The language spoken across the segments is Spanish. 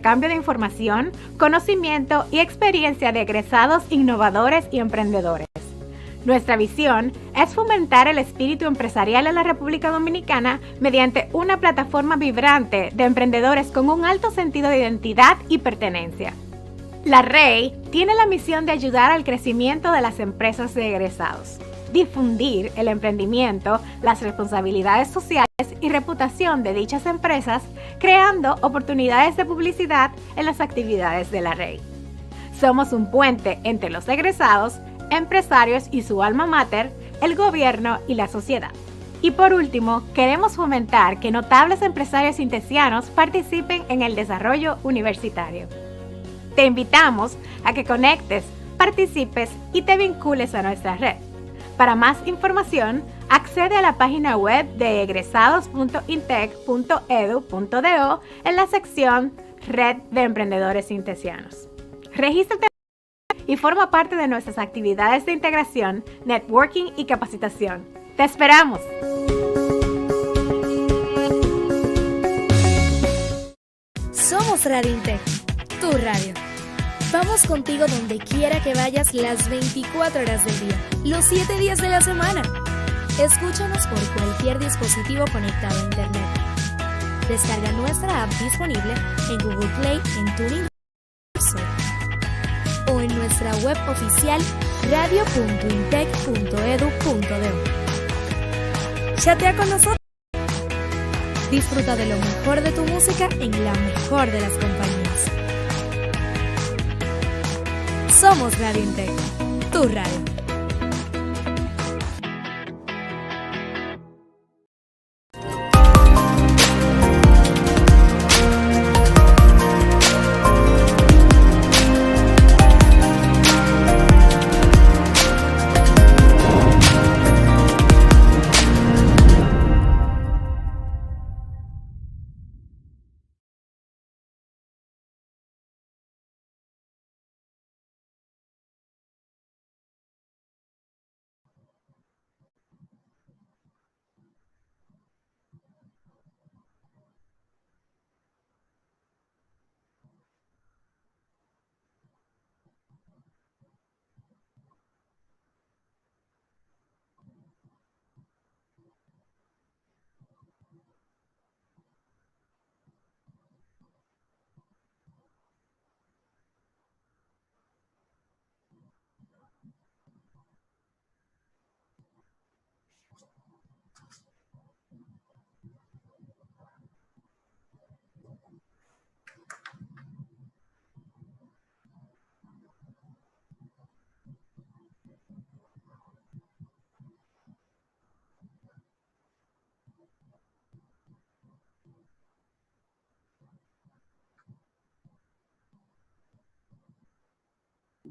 intercambio de información, conocimiento y experiencia de egresados innovadores y emprendedores. Nuestra visión es fomentar el espíritu empresarial en la República Dominicana mediante una plataforma vibrante de emprendedores con un alto sentido de identidad y pertenencia. La REI tiene la misión de ayudar al crecimiento de las empresas de egresados, difundir el emprendimiento, las responsabilidades sociales y reputación de dichas empresas, creando oportunidades de publicidad en las actividades de la REI. Somos un puente entre los egresados, empresarios y su alma mater, el gobierno y la sociedad. Y por último, queremos fomentar que notables empresarios intesianos participen en el desarrollo universitario. Te invitamos a que conectes, participes y te vincules a nuestra red. Para más información, accede a la página web de egresados.intec.edu.do en la sección Red de Emprendedores Intesianos. Regístrate y forma parte de nuestras actividades de integración, networking y capacitación. ¡Te esperamos! Somos Radio Intec, tu radio. Vamos contigo donde quiera que vayas las 24 horas del día, los 7 días de la semana. Escúchanos por cualquier dispositivo conectado a Internet. Descarga nuestra app disponible en Google Play, en TuneIn o en nuestra web oficial radio.intec.edu.do. Chatea con nosotros. Disfruta de lo mejor de tu música en la mejor de las compañías. Somos Radio Intec, tu radio.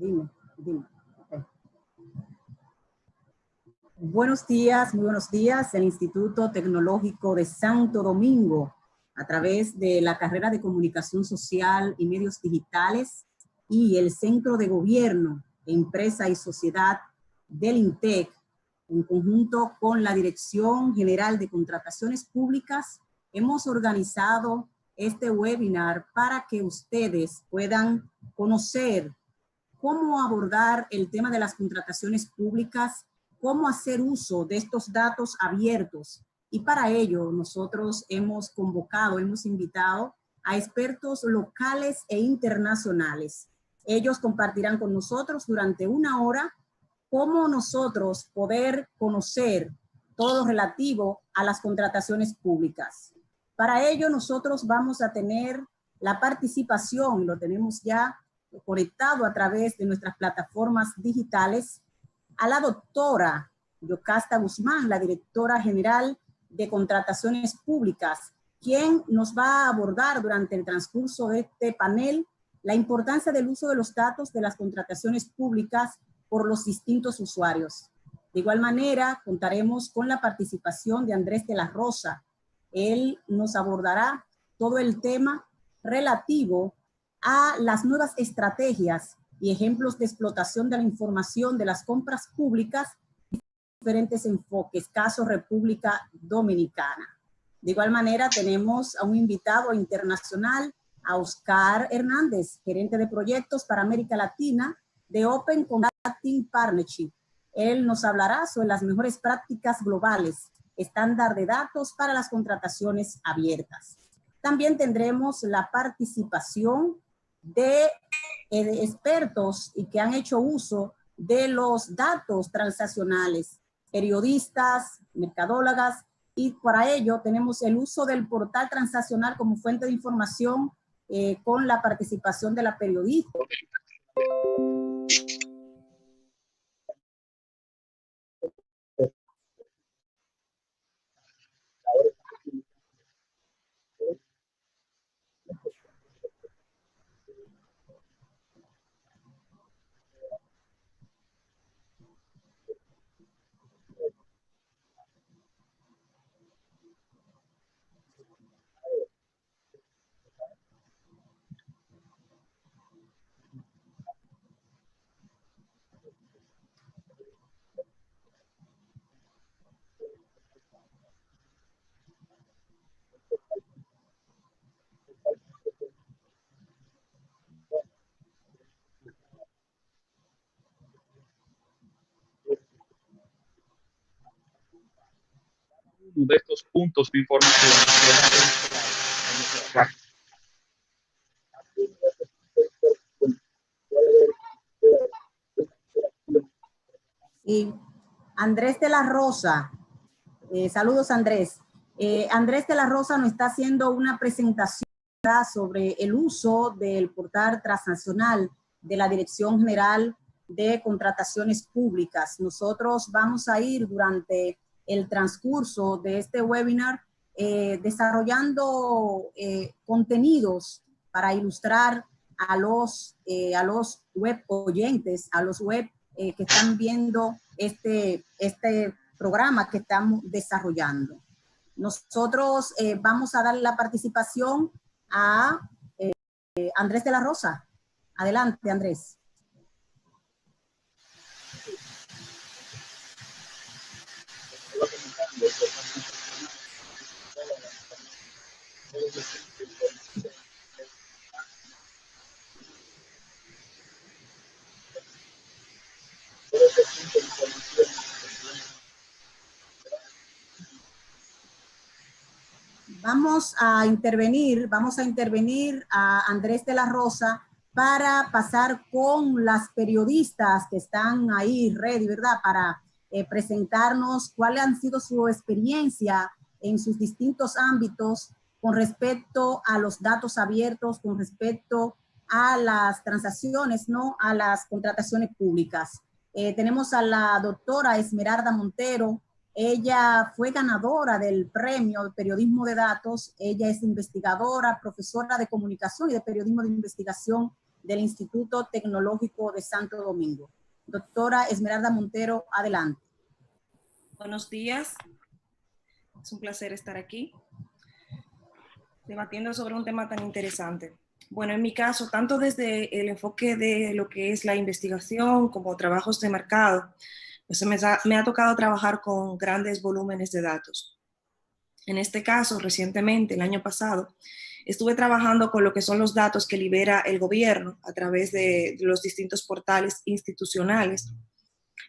Dime. Okay. Buenos días, muy buenos días. El Instituto Tecnológico de Santo Domingo, a través de la carrera de Comunicación Social y Medios Digitales y el Centro de Gobierno, Empresa y Sociedad del INTEC, en conjunto con la Dirección General de Contrataciones Públicas, hemos organizado este webinar para que ustedes puedan conocer cómo abordar el tema de las contrataciones públicas, cómo hacer uso de estos datos abiertos. Y para ello nosotros hemos invitado a expertos locales e internacionales. Ellos compartirán con nosotros durante una hora cómo nosotros poder conocer todo lo relativo a las contrataciones públicas. Para ello nosotros vamos a tener la participación, lo tenemos ya conectado a través de nuestras plataformas digitales, a la doctora Yocasta Guzmán, la directora general de Contrataciones Públicas, quien nos va a abordar durante el transcurso de este panel la importancia del uso de los datos de las contrataciones públicas por los distintos usuarios. De igual manera, contaremos con la participación de Andrés de la Rosa. Él nos abordará todo el tema relativo a las nuevas estrategias y ejemplos de explotación de la información de las compras públicas, diferentes enfoques, caso República Dominicana. De igual manera tenemos a un invitado internacional, a Oscar Hernández, gerente de proyectos para América Latina de Open Contracting Partnership. Él nos hablará sobre las mejores prácticas globales, estándar de datos para las contrataciones abiertas. También tendremos la participación de expertos y que han hecho uso de los datos transaccionales, periodistas, mercadólogas, y para ello tenemos el uso del portal transaccional como fuente de información con la participación de la periodista. De estos puntos de información. Y Andrés de la Rosa, saludos Andrés. Andrés de la Rosa nos está haciendo una presentación sobre el uso del portal transnacional de la Dirección General de Contrataciones Públicas. Nosotros vamos a ir durante el transcurso de este webinar desarrollando contenidos para ilustrar a los web oyentes, a los web que están viendo este programa que estamos desarrollando. Nosotros vamos a dar la participación a Andrés de la Rosa. Adelante, Andrés. Vamos a intervenir a Andrés de la Rosa para pasar con las periodistas que están ahí ready, ¿verdad? Para presentarnos cuáles han sido su experiencia en sus distintos ámbitos con respecto a los datos abiertos, con respecto a las transacciones, ¿no? A las contrataciones públicas. Tenemos a la doctora Esmeralda Montero. Ella fue ganadora del premio de periodismo de datos. Ella es investigadora, profesora de comunicación y de periodismo de investigación del Instituto Tecnológico de Santo Domingo. Doctora Esmeralda Montero, adelante. Buenos días. Es un placer estar aquí debatiendo sobre un tema tan interesante. Bueno, en mi caso, tanto desde el enfoque de lo que es la investigación como trabajos de mercado, pues me ha tocado trabajar con grandes volúmenes de datos. En este caso, recientemente, el año pasado, estuve trabajando con lo que son los datos que libera el gobierno a través de los distintos portales institucionales.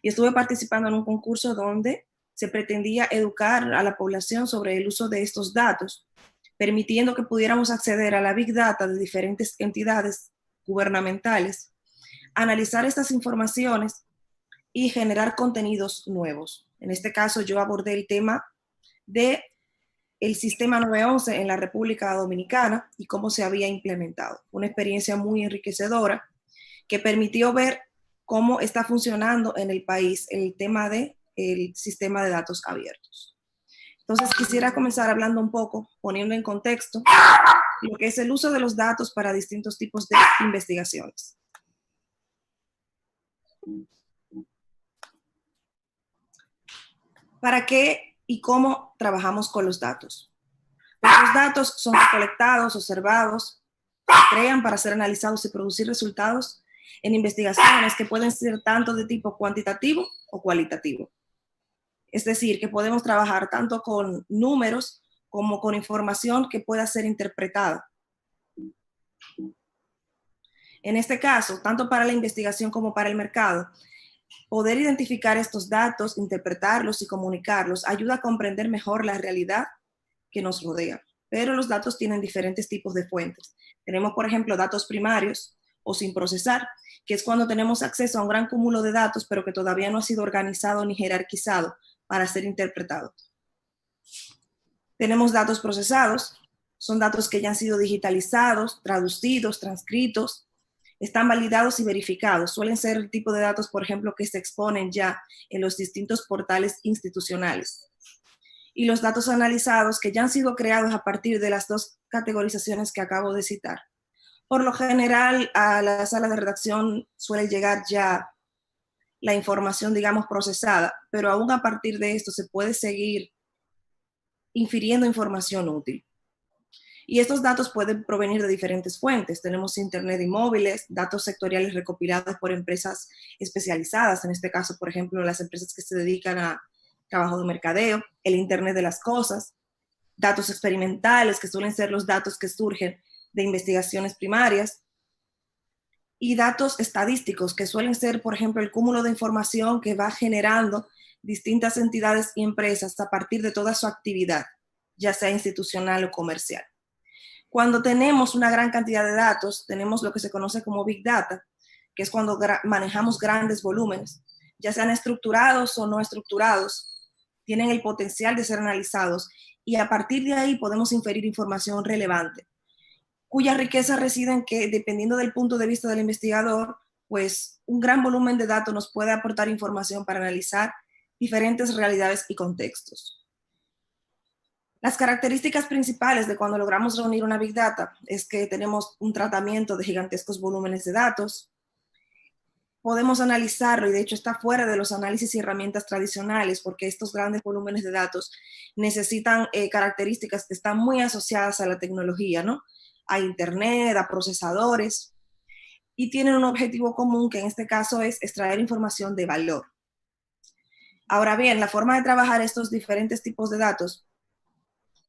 Y estuve participando en un concurso donde se pretendía educar a la población sobre el uso de estos datos, permitiendo que pudiéramos acceder a la Big Data de diferentes entidades gubernamentales, analizar estas informaciones y generar contenidos nuevos. En este caso, yo abordé el tema de el sistema 911 en la República Dominicana y cómo se había implementado. Una experiencia muy enriquecedora que permitió ver cómo está funcionando en el país el tema del sistema de datos abiertos. Entonces, quisiera comenzar hablando un poco, poniendo en contexto lo que es el uso de los datos para distintos tipos de investigaciones. ¿Para qué y cómo trabajamos con los datos? Pues los datos son recolectados, observados, se crean para ser analizados y producir resultados en investigaciones que pueden ser tanto de tipo cuantitativo o cualitativo. Es decir, que podemos trabajar tanto con números como con información que pueda ser interpretada. En este caso, tanto para la investigación como para el mercado, poder identificar estos datos, interpretarlos y comunicarlos ayuda a comprender mejor la realidad que nos rodea. Pero los datos tienen diferentes tipos de fuentes. Tenemos, por ejemplo, datos primarios o sin procesar, que es cuando tenemos acceso a un gran cúmulo de datos, pero que todavía no ha sido organizado ni jerarquizado para ser interpretado. Tenemos datos procesados, son datos que ya han sido digitalizados, traducidos, transcritos, están validados y verificados. Suelen ser el tipo de datos, por ejemplo, que se exponen ya en los distintos portales institucionales. Y los datos analizados que ya han sido creados a partir de las dos categorizaciones que acabo de citar. Por lo general, a la sala de redacción suele llegar ya la información, digamos, procesada, pero aún a partir de esto se puede seguir infiriendo información útil. Y estos datos pueden provenir de diferentes fuentes. Tenemos Internet y móviles, datos sectoriales recopilados por empresas especializadas, en este caso, por ejemplo, las empresas que se dedican a trabajo de mercadeo, el Internet de las cosas, datos experimentales, que suelen ser los datos que surgen de investigaciones primarias, y datos estadísticos, que suelen ser, por ejemplo, el cúmulo de información que va generando distintas entidades y empresas a partir de toda su actividad, ya sea institucional o comercial. Cuando tenemos una gran cantidad de datos, tenemos lo que se conoce como Big Data, que es cuando manejamos grandes volúmenes, ya sean estructurados o no estructurados, tienen el potencial de ser analizados y a partir de ahí podemos inferir información relevante, cuya riqueza reside en que, dependiendo del punto de vista del investigador, pues un gran volumen de datos nos puede aportar información para analizar diferentes realidades y contextos. Las características principales de cuando logramos reunir una Big Data es que tenemos un tratamiento de gigantescos volúmenes de datos, podemos analizarlo y de hecho está fuera de los análisis y herramientas tradicionales porque estos grandes volúmenes de datos necesitan características que están muy asociadas a la tecnología, ¿no? A Internet, a procesadores, y tienen un objetivo común que en este caso es extraer información de valor. Ahora bien, la forma de trabajar estos diferentes tipos de datos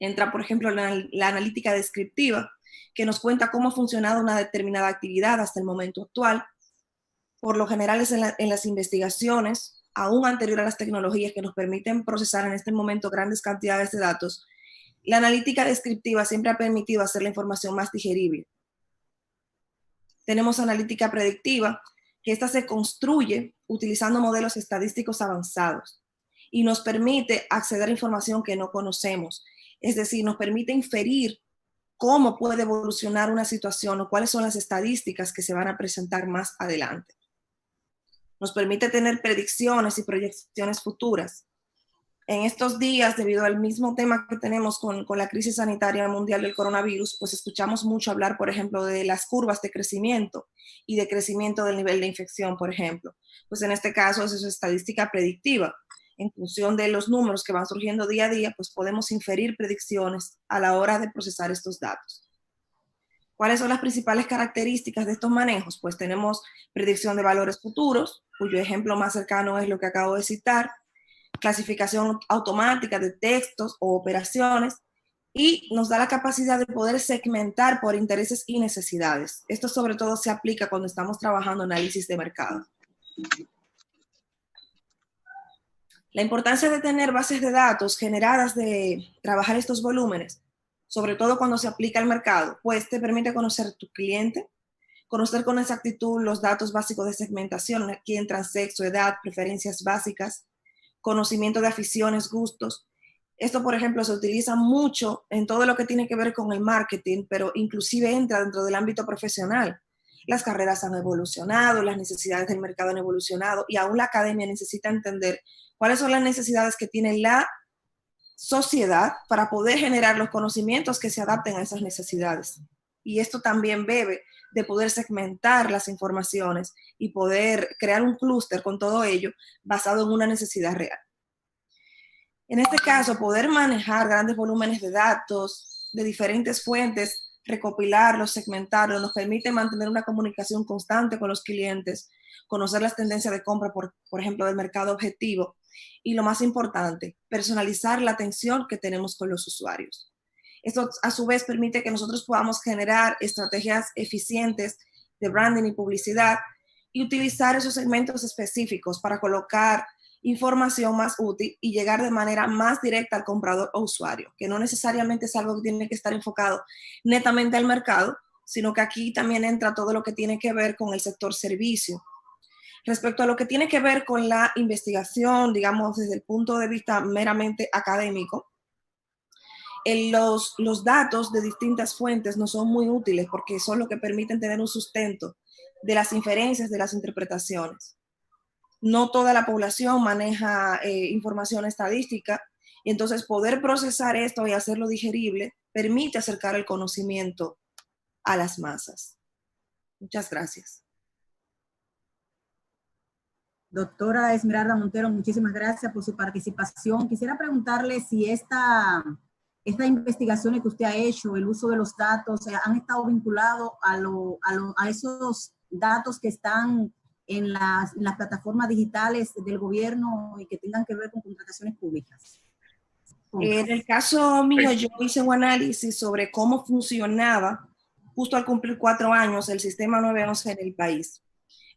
entra, por ejemplo, la analítica descriptiva, que nos cuenta cómo ha funcionado una determinada actividad hasta el momento actual. Por lo general es en las investigaciones, aún anterior a las tecnologías que nos permiten procesar en este momento grandes cantidades de datos. La analítica descriptiva siempre ha permitido hacer la información más digerible. Tenemos analítica predictiva, que esta se construye utilizando modelos estadísticos avanzados y nos permite acceder a información que no conocemos. Es decir, nos permite inferir cómo puede evolucionar una situación o cuáles son las estadísticas que se van a presentar más adelante. Nos permite tener predicciones y proyecciones futuras. En estos días, debido al mismo tema que tenemos con la crisis sanitaria mundial del coronavirus, pues escuchamos mucho hablar, por ejemplo, de las curvas de crecimiento y de crecimiento del nivel de infección, por ejemplo. Pues en este caso, eso es estadística predictiva. En función de los números que van surgiendo día a día, pues podemos inferir predicciones a la hora de procesar estos datos. ¿Cuáles son las principales características de estos manejos? Pues tenemos predicción de valores futuros, cuyo ejemplo más cercano es lo que acabo de citar, clasificación automática de textos o operaciones, y nos da la capacidad de poder segmentar por intereses y necesidades. Esto sobre todo se aplica cuando estamos trabajando análisis de mercado. La importancia de tener bases de datos generadas de trabajar estos volúmenes, sobre todo cuando se aplica al mercado, pues te permite conocer a tu cliente, conocer con exactitud los datos básicos de segmentación, aquí entran sexo, edad, preferencias básicas, conocimiento de aficiones, gustos. Esto, por ejemplo, se utiliza mucho en todo lo que tiene que ver con el marketing, pero inclusive entra dentro del ámbito profesional. Las carreras han evolucionado, las necesidades del mercado han evolucionado y aún la academia necesita entender cuáles son las necesidades que tiene la sociedad para poder generar los conocimientos que se adapten a esas necesidades. Y esto también bebe de poder segmentar las informaciones y poder crear un clúster con todo ello basado en una necesidad real. En este caso, poder manejar grandes volúmenes de datos de diferentes fuentes, recopilarlos, segmentarlos, nos permite mantener una comunicación constante con los clientes, conocer las tendencias de compra, por ejemplo, del mercado objetivo, y lo más importante, personalizar la atención que tenemos con los usuarios. Esto, a su vez, permite que nosotros podamos generar estrategias eficientes de branding y publicidad, y utilizar esos segmentos específicos para colocar información más útil y llegar de manera más directa al comprador o usuario, que no necesariamente es algo que tiene que estar enfocado netamente al mercado, sino que aquí también entra todo lo que tiene que ver con el sector servicio. Respecto a lo que tiene que ver con la investigación, digamos, desde el punto de vista meramente académico, los datos de distintas fuentes no son muy útiles porque son lo que permiten tener un sustento de las inferencias, de las interpretaciones. No toda la población maneja información estadística y entonces poder procesar esto y hacerlo digerible permite acercar el conocimiento a las masas. Muchas gracias. Doctora Esmeralda Montero, muchísimas gracias por su participación. Quisiera preguntarle si estas investigaciones que usted ha hecho, el uso de los datos, han estado vinculados a esos datos que están en las plataformas digitales del gobierno y que tengan que ver con contrataciones públicas. En el caso mío, yo hice un análisis sobre cómo funcionaba justo al cumplir 4 años el sistema 911 en el país.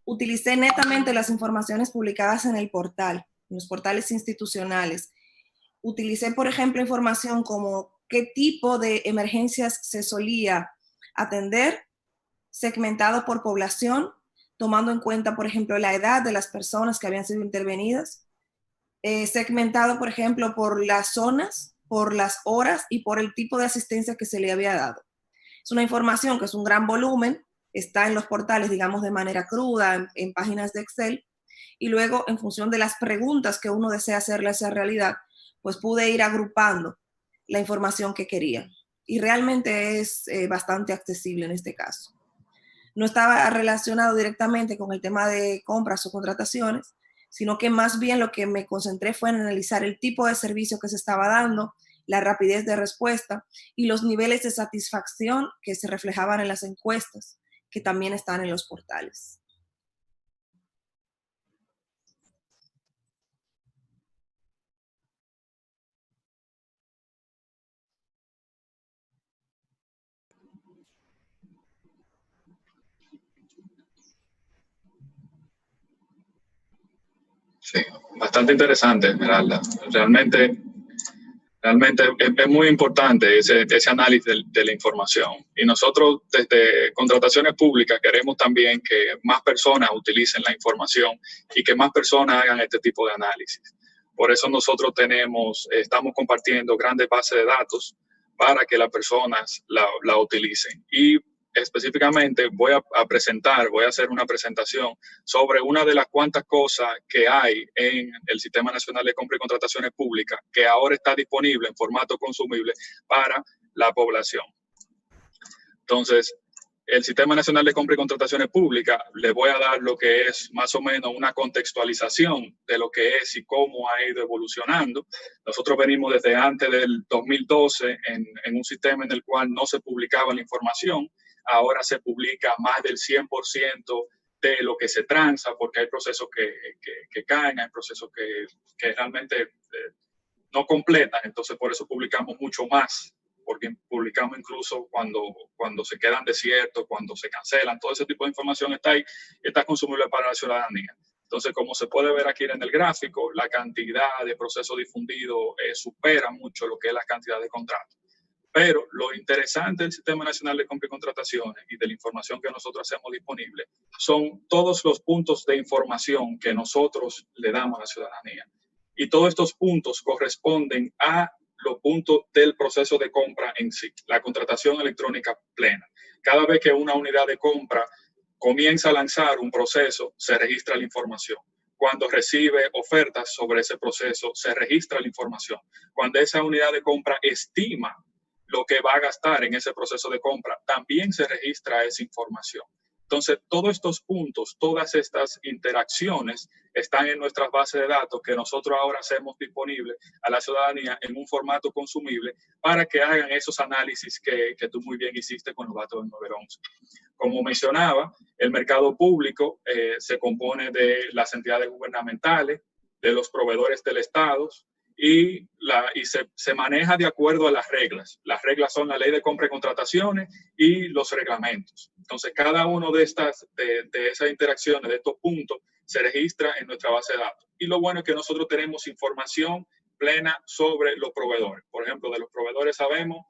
Utilicé netamente las informaciones publicadas en el portal, en los portales institucionales. Utilicé, por ejemplo, información como qué tipo de emergencias se solía atender, segmentado por población, tomando en cuenta, por ejemplo, la edad de las personas que habían sido intervenidas, segmentado, por ejemplo, por las zonas, por las horas y por el tipo de asistencia que se le había dado. Es una información que es un gran volumen, está en los portales, digamos, de manera cruda, en páginas de Excel, y luego, en función de las preguntas que uno desea hacerle a esa realidad, pues pude ir agrupando la información que quería. Y realmente es bastante accesible en este caso. No estaba relacionado directamente con el tema de compras o contrataciones, sino que más bien lo que me concentré fue en analizar el tipo de servicio que se estaba dando, la rapidez de respuesta y los niveles de satisfacción que se reflejaban en las encuestas, que también están en los portales. Sí, bastante interesante, Esmeralda. Realmente es muy importante ese análisis de la información. Y nosotros desde Contrataciones Públicas queremos también que más personas utilicen la información y que más personas hagan este tipo de análisis. Por eso nosotros estamos compartiendo grandes bases de datos para que las personas la utilicen. Y específicamente voy a hacer una presentación sobre una de las cuantas cosas que hay en el Sistema Nacional de Compra y Contrataciones Públicas que ahora está disponible en formato consumible para la población. Entonces, el Sistema Nacional de Compra y Contrataciones Públicas, les voy a dar lo que es más o menos una contextualización de lo que es y cómo ha ido evolucionando. Nosotros venimos desde antes del 2012 en un sistema en el cual no se publicaba la información. Ahora se publica más del 100% de lo que se transa, porque hay procesos que caen, hay procesos que realmente no completan, entonces por eso publicamos mucho más, porque publicamos incluso cuando se quedan desiertos, cuando se cancelan, todo ese tipo de información está ahí y está consumible para la ciudadanía. Entonces, como se puede ver aquí en el gráfico, la cantidad de procesos difundidos supera mucho lo que es la cantidad de contratos. Pero lo interesante del Sistema Nacional de Compra y Contrataciones y de la información que nosotros hacemos disponible son todos los puntos de información que nosotros le damos a la ciudadanía. Y todos estos puntos corresponden a los puntos del proceso de compra en sí, la contratación electrónica plena. Cada vez que una unidad de compra comienza a lanzar un proceso, se registra la información. Cuando recibe ofertas sobre ese proceso, se registra la información. Cuando esa unidad de compra estima lo que va a gastar en ese proceso de compra, también se registra esa información. Entonces, todos estos puntos, todas estas interacciones están en nuestras bases de datos que nosotros ahora hacemos disponibles a la ciudadanía en un formato consumible para que hagan esos análisis que tú muy bien hiciste con los datos del 911. Como mencionaba, el mercado público se compone de las entidades gubernamentales, de los proveedores del Estado y se maneja de acuerdo a las reglas. Las reglas son la ley de compra y contrataciones y los reglamentos. Entonces, cada uno de esas interacciones, de estos puntos, se registra en nuestra base de datos. Y lo bueno es que nosotros tenemos información plena sobre los proveedores. Por ejemplo, de los proveedores sabemos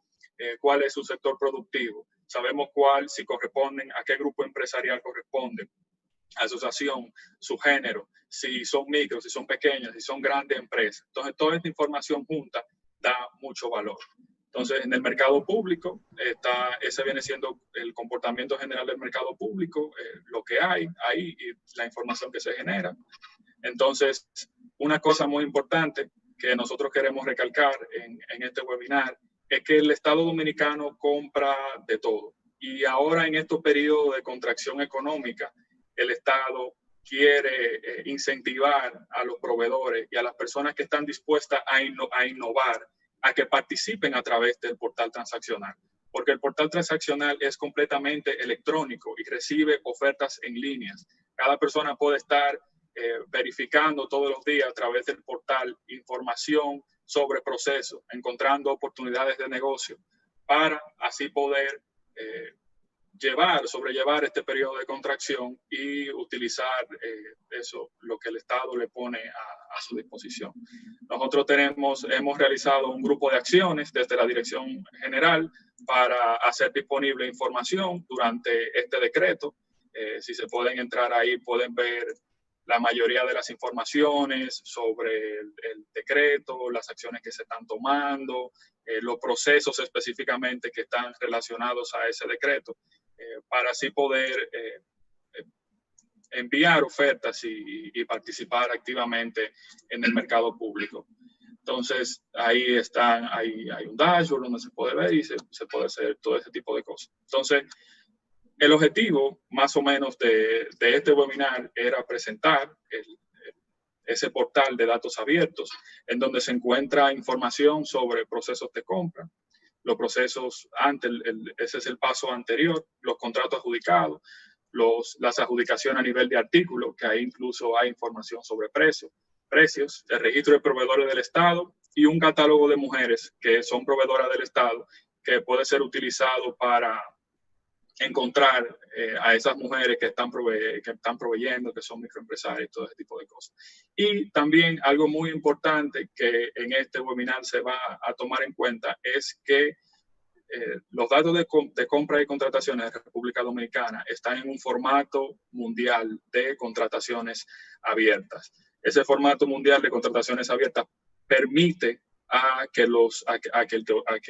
cuál es su sector productivo, sabemos si corresponden, a qué grupo empresarial corresponden, asociación, su género, si son micros, si son pequeñas, si son grandes empresas. Entonces, toda esta información junta da mucho valor. Entonces, en el mercado público, ese viene siendo el comportamiento general del mercado público, lo que hay ahí y la información que se genera. Entonces, una cosa muy importante que nosotros queremos recalcar en este webinar es que el Estado dominicano compra de todo. Y ahora en estos periodos de contracción económica, el Estado quiere incentivar a los proveedores y a las personas que están dispuestas a innovar, a que participen a través del portal transaccional. Porque el portal transaccional es completamente electrónico y recibe ofertas en líneas. Cada persona puede estar verificando todos los días a través del portal información sobre procesos, encontrando oportunidades de negocio para así poder sobrellevar este periodo de contracción y utilizar lo que el Estado le pone a su disposición. Nosotros hemos realizado un grupo de acciones desde la Dirección General para hacer disponible información durante este decreto. Si se pueden entrar ahí, pueden ver la mayoría de las informaciones sobre el decreto, las acciones que se están tomando, los procesos específicamente que están relacionados a ese decreto, para así poder enviar ofertas y participar activamente en el mercado público. Entonces, ahí hay un dashboard donde se puede ver y se puede hacer todo ese tipo de cosas. Entonces, el objetivo, más o menos, de este webinar era presentar ese portal de datos abiertos, en donde se encuentra información sobre procesos de compra, los procesos ese es el paso anterior, los contratos adjudicados, las adjudicaciones a nivel de artículos, que ahí incluso hay información sobre precios, el registro de proveedores del Estado y un catálogo de mujeres que son proveedoras del Estado, que puede ser utilizado para encontrar a esas mujeres que están proveyendo, que son microempresarios y todo ese tipo de cosas. Y también algo muy importante que en este webinar se va a tomar en cuenta es que los datos de compra y contrataciones de República Dominicana están en un formato mundial de contrataciones abiertas. Ese formato mundial de contrataciones abiertas permite a que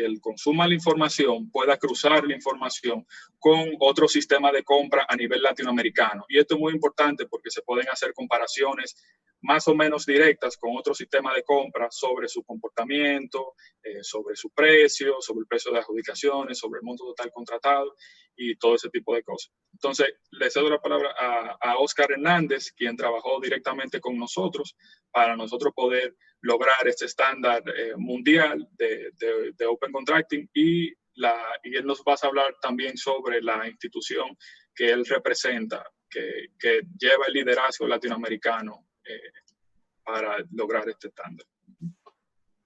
el consuma la información pueda cruzar la información con otro sistema de compra a nivel latinoamericano. Y esto es muy importante porque se pueden hacer comparaciones más o menos directas con otro sistema de compra sobre su comportamiento, sobre su precio, sobre el precio de adjudicaciones, sobre el monto total contratado y todo ese tipo de cosas. Entonces, le cedo la palabra a Oscar Hernández, quien trabajó directamente con nosotros para nosotros poder lograr este estándar mundial de Open Contracting y él nos va a hablar también sobre la institución que él representa, que lleva el liderazgo latinoamericano para lograr este estándar.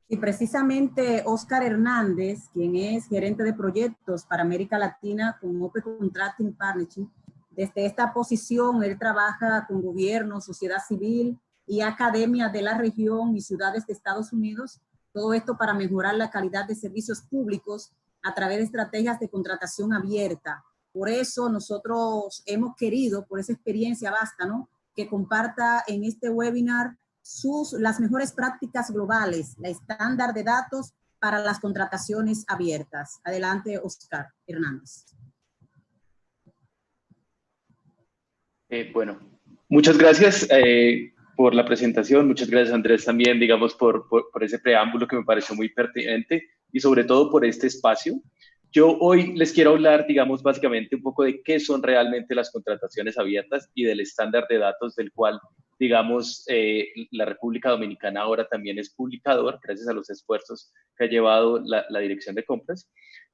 Y precisamente Oscar Hernández, quien es gerente de proyectos para América Latina con Open Contracting Partnership, desde esta posición él trabaja con gobierno, sociedad civil y academias de la región y ciudades de Estados Unidos, todo esto para mejorar la calidad de servicios públicos a través de estrategias de contratación abierta. Por eso nosotros hemos querido, por esa experiencia vasta, ¿no?, que comparta en este webinar las mejores prácticas globales, la estándar de datos para las contrataciones abiertas. Adelante, Oscar Hernández. Bueno, muchas gracias por la presentación. Muchas gracias, Andrés, también, digamos, por ese preámbulo que me pareció muy pertinente y sobre todo por este espacio. Yo hoy les quiero hablar, digamos, básicamente un poco de qué son realmente las contrataciones abiertas y del estándar de datos del cual, digamos, la República Dominicana ahora también es publicador, gracias a los esfuerzos que ha llevado la Dirección de Compras.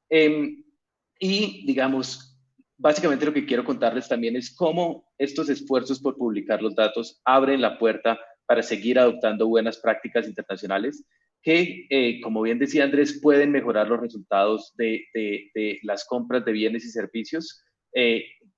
Y, digamos, básicamente lo que quiero contarles también es cómo estos esfuerzos por publicar los datos abren la puerta para seguir adoptando buenas prácticas internacionales que, como bien decía Andrés, pueden mejorar los resultados de las compras de bienes y servicios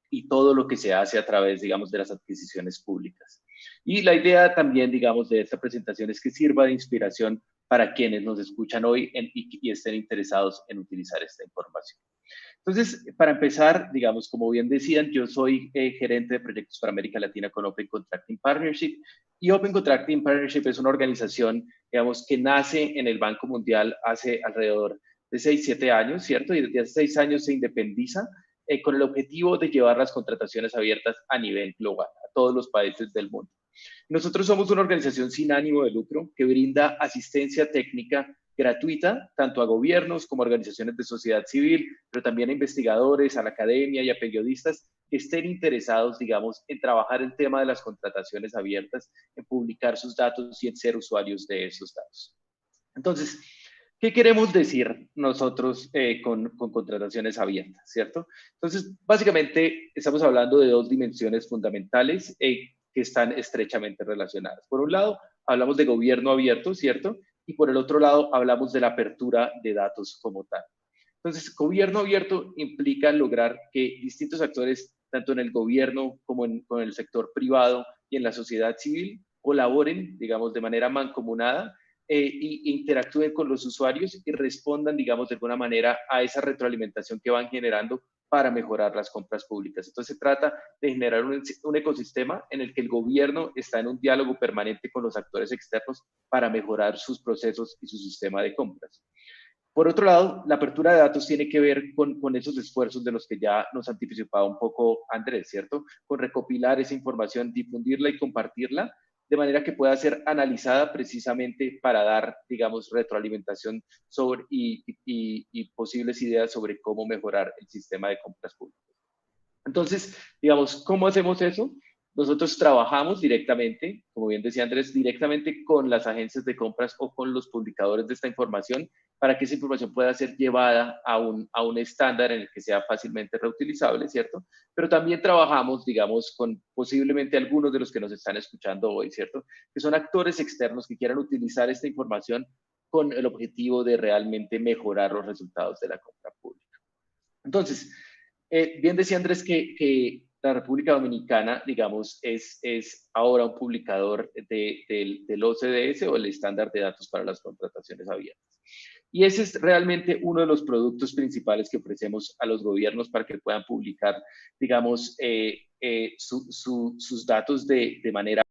y todo lo que se hace a través, digamos, de las adquisiciones públicas. Y la idea también, digamos, de esta presentación es que sirva de inspiración para quienes nos escuchan hoy y estén interesados en utilizar esta información. Entonces, para empezar, digamos, como bien decían, yo soy gerente de proyectos para América Latina con Open Contracting Partnership, y Open Contracting Partnership es una organización, digamos, que nace en el Banco Mundial hace alrededor de 6, 7 años, ¿cierto? Y desde hace 6 años se independiza con el objetivo de llevar las contrataciones abiertas a nivel global, a todos los países del mundo. Nosotros somos una organización sin ánimo de lucro que brinda asistencia técnica gratuita tanto a gobiernos como a organizaciones de sociedad civil, pero también a investigadores, a la academia y a periodistas que estén interesados, digamos, en trabajar el tema de las contrataciones abiertas, en publicar sus datos y en ser usuarios de esos datos. Entonces, ¿qué queremos decir nosotros con contrataciones abiertas, cierto? Entonces, básicamente estamos hablando de dos dimensiones fundamentales que están estrechamente relacionadas. Por un lado, hablamos de gobierno abierto, ¿cierto? Y por el otro lado, hablamos de la apertura de datos como tal. Entonces, gobierno abierto implica lograr que distintos actores, tanto en el gobierno como con el sector privado y en la sociedad civil, colaboren, digamos, de manera mancomunada e interactúen con los usuarios y respondan, digamos, de alguna manera a esa retroalimentación que van generando para mejorar las compras públicas. Entonces se trata de generar un ecosistema en el que el gobierno está en un diálogo permanente con los actores externos para mejorar sus procesos y su sistema de compras. Por otro lado, la apertura de datos tiene que ver con esos esfuerzos de los que ya nos anticipaba un poco Andrés, ¿cierto? Con recopilar esa información, difundirla y compartirla de manera que pueda ser analizada precisamente para dar, digamos, retroalimentación sobre y posibles ideas sobre cómo mejorar el sistema de compras públicas. Entonces, digamos, ¿cómo hacemos eso? Nosotros trabajamos directamente, como bien decía Andrés, directamente con las agencias de compras o con los publicadores de esta información para que esa información pueda ser llevada a un estándar en el que sea fácilmente reutilizable, ¿cierto? Pero también trabajamos, digamos, con posiblemente algunos de los que nos están escuchando hoy, ¿cierto? Que son actores externos que quieran utilizar esta información con el objetivo de realmente mejorar los resultados de la compra pública. Entonces, bien decía Andrés que la República Dominicana, digamos, es ahora un publicador del OCDS o el estándar de datos para las contrataciones abiertas. Y ese es realmente uno de los productos principales que ofrecemos a los gobiernos para que puedan publicar, digamos, sus datos de manera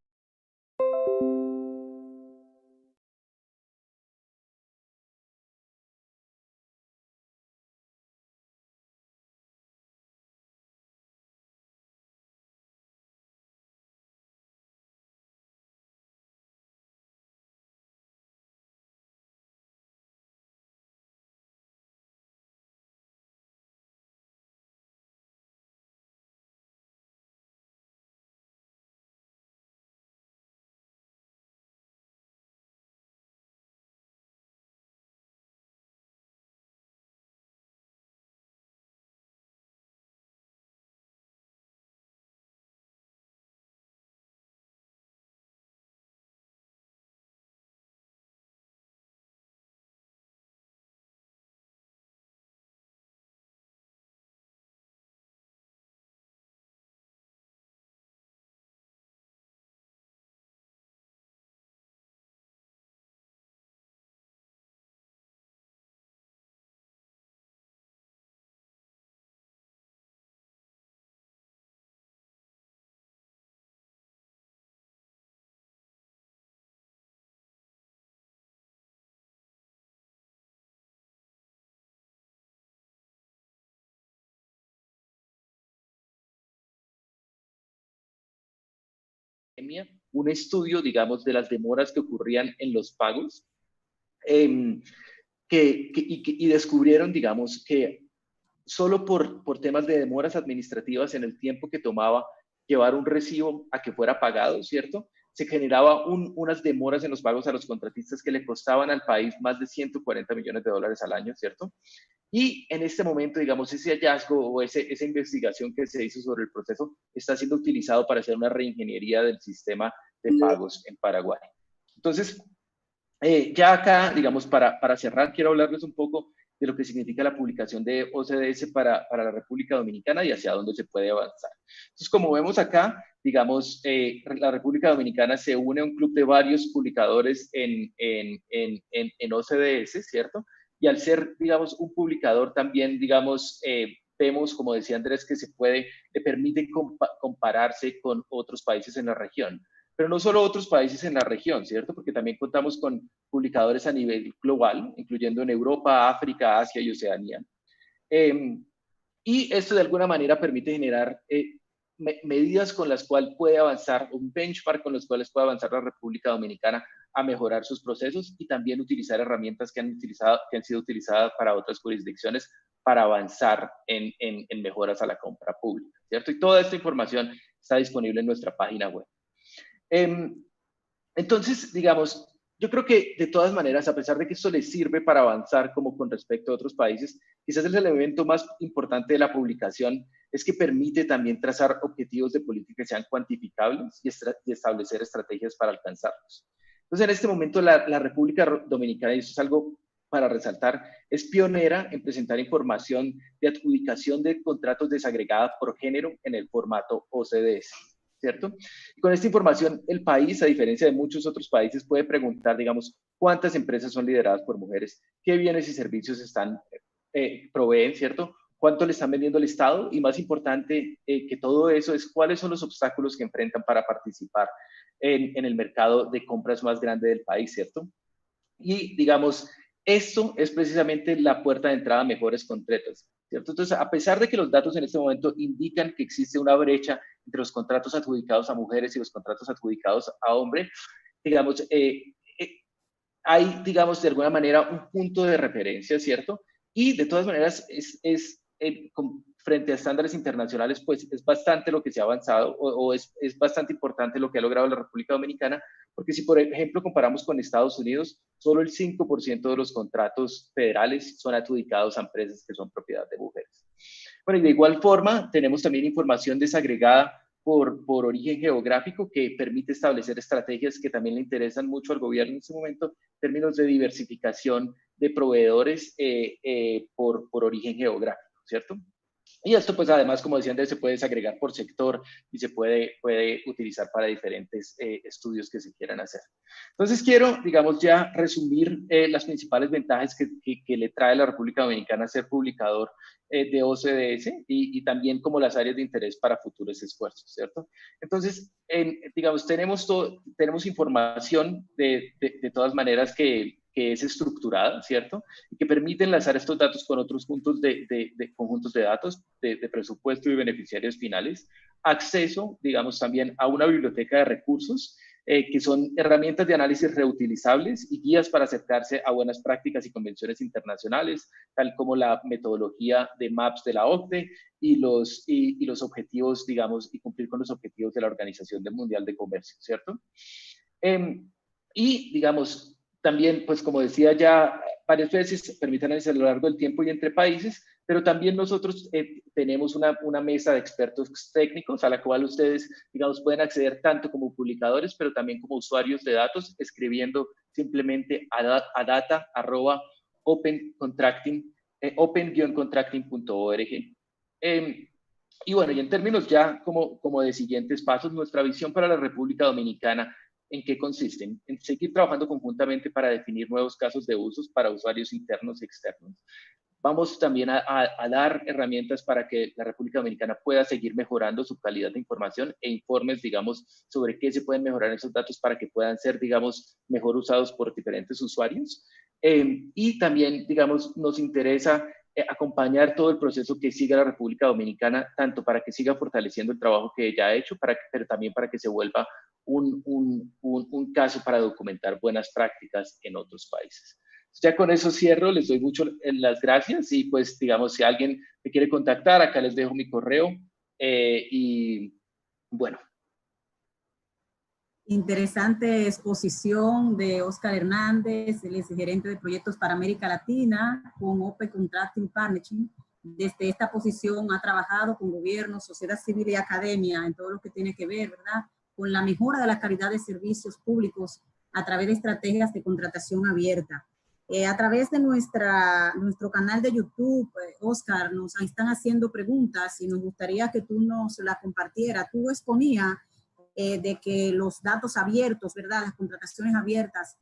un estudio, digamos, de las demoras que ocurrían en los pagos y descubrieron, digamos, que solo por temas de demoras administrativas en el tiempo que tomaba llevar un recibo a que fuera pagado, ¿cierto? Se generaba unas demoras en los pagos a los contratistas que le costaban al país más de 140 millones de dólares al año, ¿cierto? Y en este momento, digamos, ese hallazgo o esa investigación que se hizo sobre el proceso está siendo utilizado para hacer una reingeniería del sistema de pagos en Paraguay. Entonces, Ya acá, digamos, para cerrar, quiero hablarles un poco de lo que significa la publicación de OCDS para la República Dominicana y hacia dónde se puede avanzar. Entonces, como vemos acá, digamos, la República Dominicana se une a un club de varios publicadores en OCDS, ¿cierto? Y al ser, digamos, un publicador también, digamos, vemos, como decía Andrés, que le permite compararse con otros países en la región. Pero no solo otros países en la región, ¿cierto? Porque también contamos con publicadores a nivel global, incluyendo en Europa, África, Asia y Oceanía. Y esto de alguna manera permite generar medidas con las cuales puede avanzar, un benchmark con los cuales puede avanzar la República Dominicana a mejorar sus procesos y también utilizar herramientas que han sido utilizadas para otras jurisdicciones para avanzar en mejoras a la compra pública, ¿cierto? Y toda esta información está disponible en nuestra página web. Entonces, digamos, yo creo que de todas maneras, a pesar de que esto les sirve para avanzar como con respecto a otros países, quizás el elemento más importante de la publicación es que permite también trazar objetivos de política que sean cuantificables y establecer estrategias para alcanzarlos. Entonces, en este momento, la República Dominicana, y eso es algo para resaltar, es pionera en presentar información de adjudicación de contratos desagregada por género en el formato OCDS. ¿Cierto? Y con esta información, el país, a diferencia de muchos otros países, puede preguntar, digamos, cuántas empresas son lideradas por mujeres, qué bienes y servicios proveen, ¿cierto? Cuánto le están vendiendo el Estado y, más importante que todo eso, es cuáles son los obstáculos que enfrentan para participar en el mercado de compras más grande del país, ¿cierto? Y, digamos, esto es precisamente la puerta de entrada a mejores contratos, ¿cierto? Entonces, a pesar de que los datos en este momento indican que existe una brecha entre los contratos adjudicados a mujeres y los contratos adjudicados a hombres, digamos, hay, digamos, de alguna manera un punto de referencia, ¿cierto? Y de todas maneras, frente a estándares internacionales, pues es bastante lo que se ha avanzado o es bastante importante lo que ha logrado la República Dominicana, porque si, por ejemplo, comparamos con Estados Unidos, solo el 5% de los contratos federales son adjudicados a empresas que son propiedad de mujeres. Bueno, y de igual forma, tenemos también información desagregada por origen geográfico que permite establecer estrategias que también le interesan mucho al gobierno en este momento, en términos de diversificación de proveedores por origen geográfico, ¿cierto? Y esto, pues, además, como decían, se puede desagregar por sector y se puede utilizar para diferentes estudios que se quieran hacer. Entonces, quiero, digamos, ya resumir las principales ventajas que le trae a la República Dominicana ser publicador de OCDS y también como las áreas de interés para futuros esfuerzos, ¿cierto? Entonces, digamos, tenemos información de todas maneras que es estructurada, ¿cierto? Y que permite enlazar estos datos con otros conjuntos de datos, de presupuesto y beneficiarios finales, acceso, digamos, también a una biblioteca de recursos, que son herramientas de análisis reutilizables y guías para acercarse a buenas prácticas y convenciones internacionales, tal como la metodología de MAPS de la OCDE y los objetivos, digamos, y cumplir con los objetivos de la Organización Mundial de Comercio, ¿cierto? Y, digamos, también, pues como decía ya varias veces, permiten analizar a lo largo del tiempo y entre países, pero también nosotros tenemos una mesa de expertos técnicos a la cual ustedes, digamos, pueden acceder tanto como publicadores, pero también como usuarios de datos, escribiendo simplemente a data@open-contracting.org. Y bueno, y en términos ya como de siguientes pasos, nuestra visión para la República Dominicana, ¿en qué consisten? En seguir trabajando conjuntamente para definir nuevos casos de usos para usuarios internos y externos. Vamos también a dar herramientas para que la República Dominicana pueda seguir mejorando su calidad de información e informes, digamos, sobre qué se pueden mejorar esos datos para que puedan ser, digamos, mejor usados por diferentes usuarios. Y también, digamos, nos interesa acompañar todo el proceso que siga la República Dominicana, tanto para que siga fortaleciendo el trabajo que ya ha hecho, pero también para que se vuelva un caso para documentar buenas prácticas en otros países. Ya con eso cierro, les doy mucho las gracias y pues digamos si alguien me quiere contactar, acá les dejo mi correo y bueno. Interesante exposición de Oscar Hernández, él es gerente de proyectos para América Latina con Open Contracting Partnership. Desde esta posición ha trabajado con gobierno, sociedad civil y academia en todo lo que tiene que ver, ¿verdad?, con la mejora de la calidad de servicios públicos a través de estrategias de contratación abierta. A través de nuestro canal de YouTube, Oscar, nos están haciendo preguntas y nos gustaría que tú nos las compartieras. Tú exponías de que los datos abiertos, ¿verdad? Las contrataciones abiertas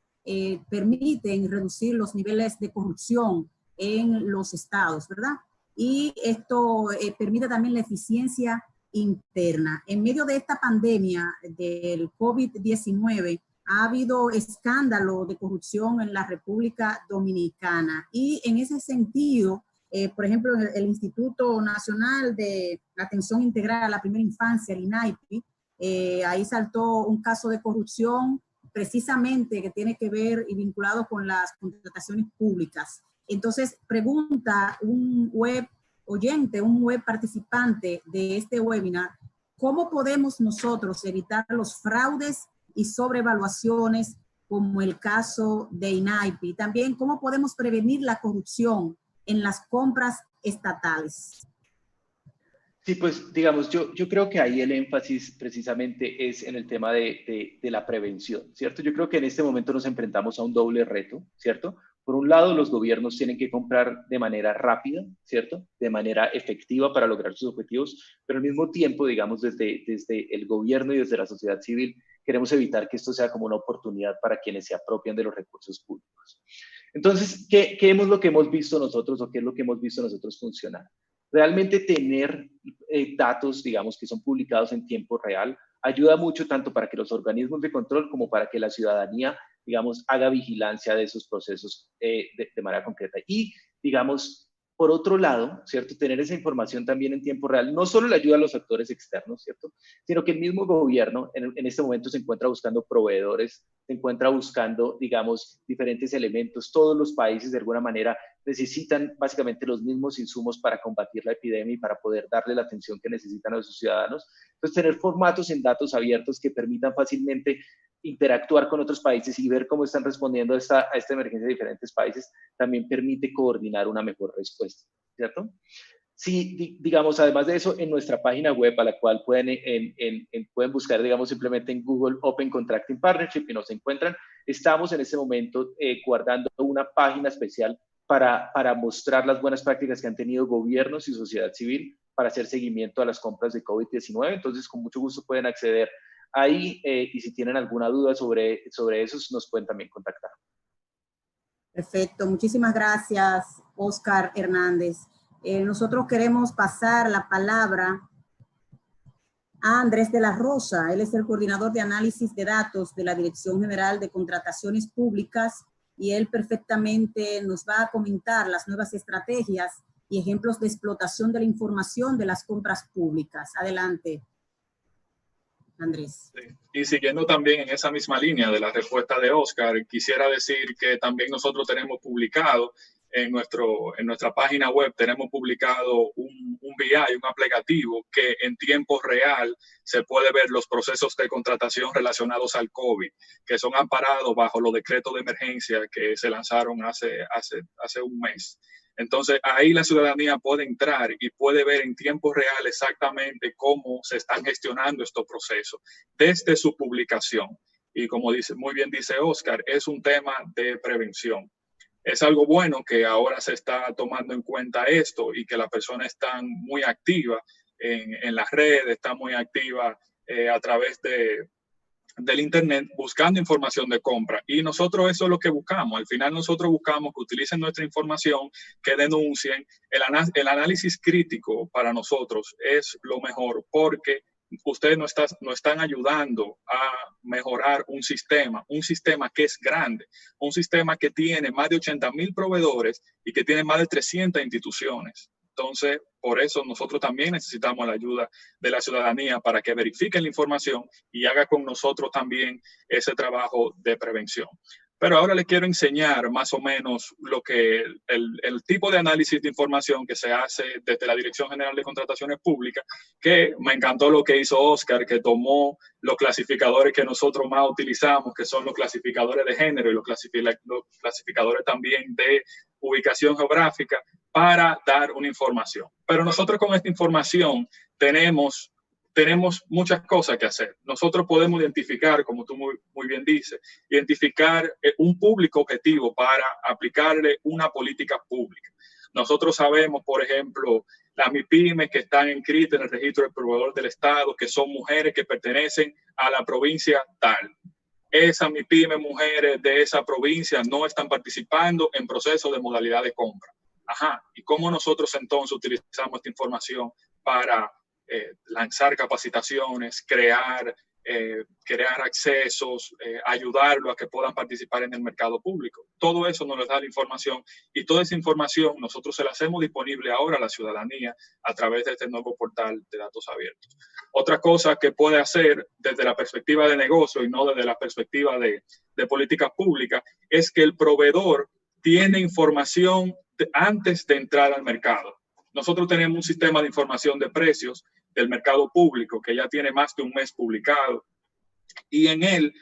permiten reducir los niveles de corrupción en los estados, ¿verdad? Y esto permite también la eficiencia interna. En medio de esta pandemia del COVID-19, ha habido escándalo de corrupción en la República Dominicana. Y en ese sentido, por ejemplo, el Instituto Nacional de Atención Integral a la Primera Infancia, el INAIPI, ahí saltó un caso de corrupción precisamente que tiene que ver y vinculado con las contrataciones públicas. Entonces, pregunta un web oyente, un web participante de este webinar, ¿cómo podemos nosotros evitar los fraudes y sobrevaluaciones como el caso de INAIPI? También, ¿cómo podemos prevenir la corrupción en las compras estatales? Sí, pues digamos, yo creo que ahí el énfasis precisamente es en el tema de la prevención, ¿cierto? Yo creo que en este momento nos enfrentamos a un doble reto, ¿cierto? Por un lado, los gobiernos tienen que comprar de manera rápida, ¿cierto? De manera efectiva para lograr sus objetivos, pero al mismo tiempo, digamos, desde el gobierno y desde la sociedad civil, queremos evitar que esto sea como una oportunidad para quienes se apropian de los recursos públicos. Entonces, ¿qué es lo que hemos visto nosotros o qué es lo que hemos visto nosotros funcionar? Realmente tener datos, digamos, que son publicados en tiempo real, ayuda mucho tanto para que los organismos de control como para que la ciudadanía, digamos, haga vigilancia de esos procesos de manera concreta. Y, digamos, por otro lado, ¿cierto? Tener esa información también en tiempo real no solo le ayuda a los actores externos, ¿cierto? Sino que el mismo gobierno en este momento se encuentra buscando proveedores, se encuentra buscando, digamos, diferentes elementos. Todos los países, de alguna manera, necesitan básicamente los mismos insumos para combatir la epidemia y para poder darle la atención que necesitan a sus ciudadanos. Entonces, tener formatos en datos abiertos que permitan fácilmente interactuar con otros países y ver cómo están respondiendo a esta emergencia de diferentes países también permite coordinar una mejor respuesta, ¿cierto? Sí, digamos, además de eso, en nuestra página web, a la cual pueden buscar, digamos, simplemente en Google Open Contracting Partnership y nos encuentran, estamos en este momento guardando una página especial para mostrar las buenas prácticas que han tenido gobiernos y sociedad civil para hacer seguimiento a las compras de COVID-19. Entonces, con mucho gusto pueden acceder ahí y si tienen alguna duda sobre eso, nos pueden también contactar. Perfecto, muchísimas gracias, Oscar Hernández. Nosotros queremos pasar la palabra a Andrés de la Rosa. Él es el coordinador de análisis de datos de la Dirección General de Contrataciones Públicas y él perfectamente nos va a comentar las nuevas estrategias y ejemplos de explotación de la información de las compras públicas. Adelante, Andrés. Sí. Y siguiendo también en esa misma línea de la respuesta de Oscar, quisiera decir que también nosotros tenemos publicado en nuestra página web, tenemos publicado un BI, un aplicativo que en tiempo real se puede ver los procesos de contratación relacionados al COVID, que son amparados bajo los decretos de emergencia que se lanzaron hace un mes. Entonces, ahí la ciudadanía puede entrar y puede ver en tiempo real exactamente cómo se están gestionando estos procesos desde su publicación. Y como muy bien dice Oscar, es un tema de prevención. Es algo bueno que ahora se está tomando en cuenta esto y que la persona está muy activa en las redes, está muy activa a través del internet buscando información de compra. Y nosotros eso es lo que buscamos. Al final nosotros buscamos que utilicen nuestra información, que denuncien. El análisis crítico para nosotros es lo mejor porque ustedes nos están ayudando a mejorar un sistema que es grande, un sistema que tiene más de 80,000 proveedores y que tiene más de 300 instituciones. Entonces, por eso nosotros también necesitamos la ayuda de la ciudadanía para que verifiquen la información y haga con nosotros también ese trabajo de prevención. Pero ahora les quiero enseñar más o menos lo que el tipo de análisis de información que se hace desde la Dirección General de Contrataciones Públicas, que me encantó lo que hizo Oscar, que tomó los clasificadores que nosotros más utilizamos, que son los clasificadores de género y los clasificadores también de ubicación geográfica, para dar una información. Pero nosotros con esta información tenemos tenemos muchas cosas que hacer. Nosotros podemos identificar, como tú muy bien dices, identificar un público objetivo para aplicarle una política pública. Nosotros sabemos, por ejemplo, las MIPYMES que están inscritas en el registro del proveedor del Estado, que son mujeres que pertenecen a la provincia tal. Esas MIPYMES mujeres de esa provincia no están participando en procesos de modalidad de compra. Ajá, ¿y cómo nosotros entonces utilizamos esta información para lanzar capacitaciones, crear accesos, ayudarlos a que puedan participar en el mercado público? Todo eso nos da la información, y toda esa información nosotros se la hacemos disponible ahora a la ciudadanía a través de este nuevo portal de datos abiertos. Otra cosa que puede hacer desde la perspectiva de negocio y no desde la perspectiva de políticas públicas es que el proveedor tiene información antes de entrar al mercado. Nosotros tenemos un sistema de información de precios del mercado público que ya tiene más de un mes publicado, y en él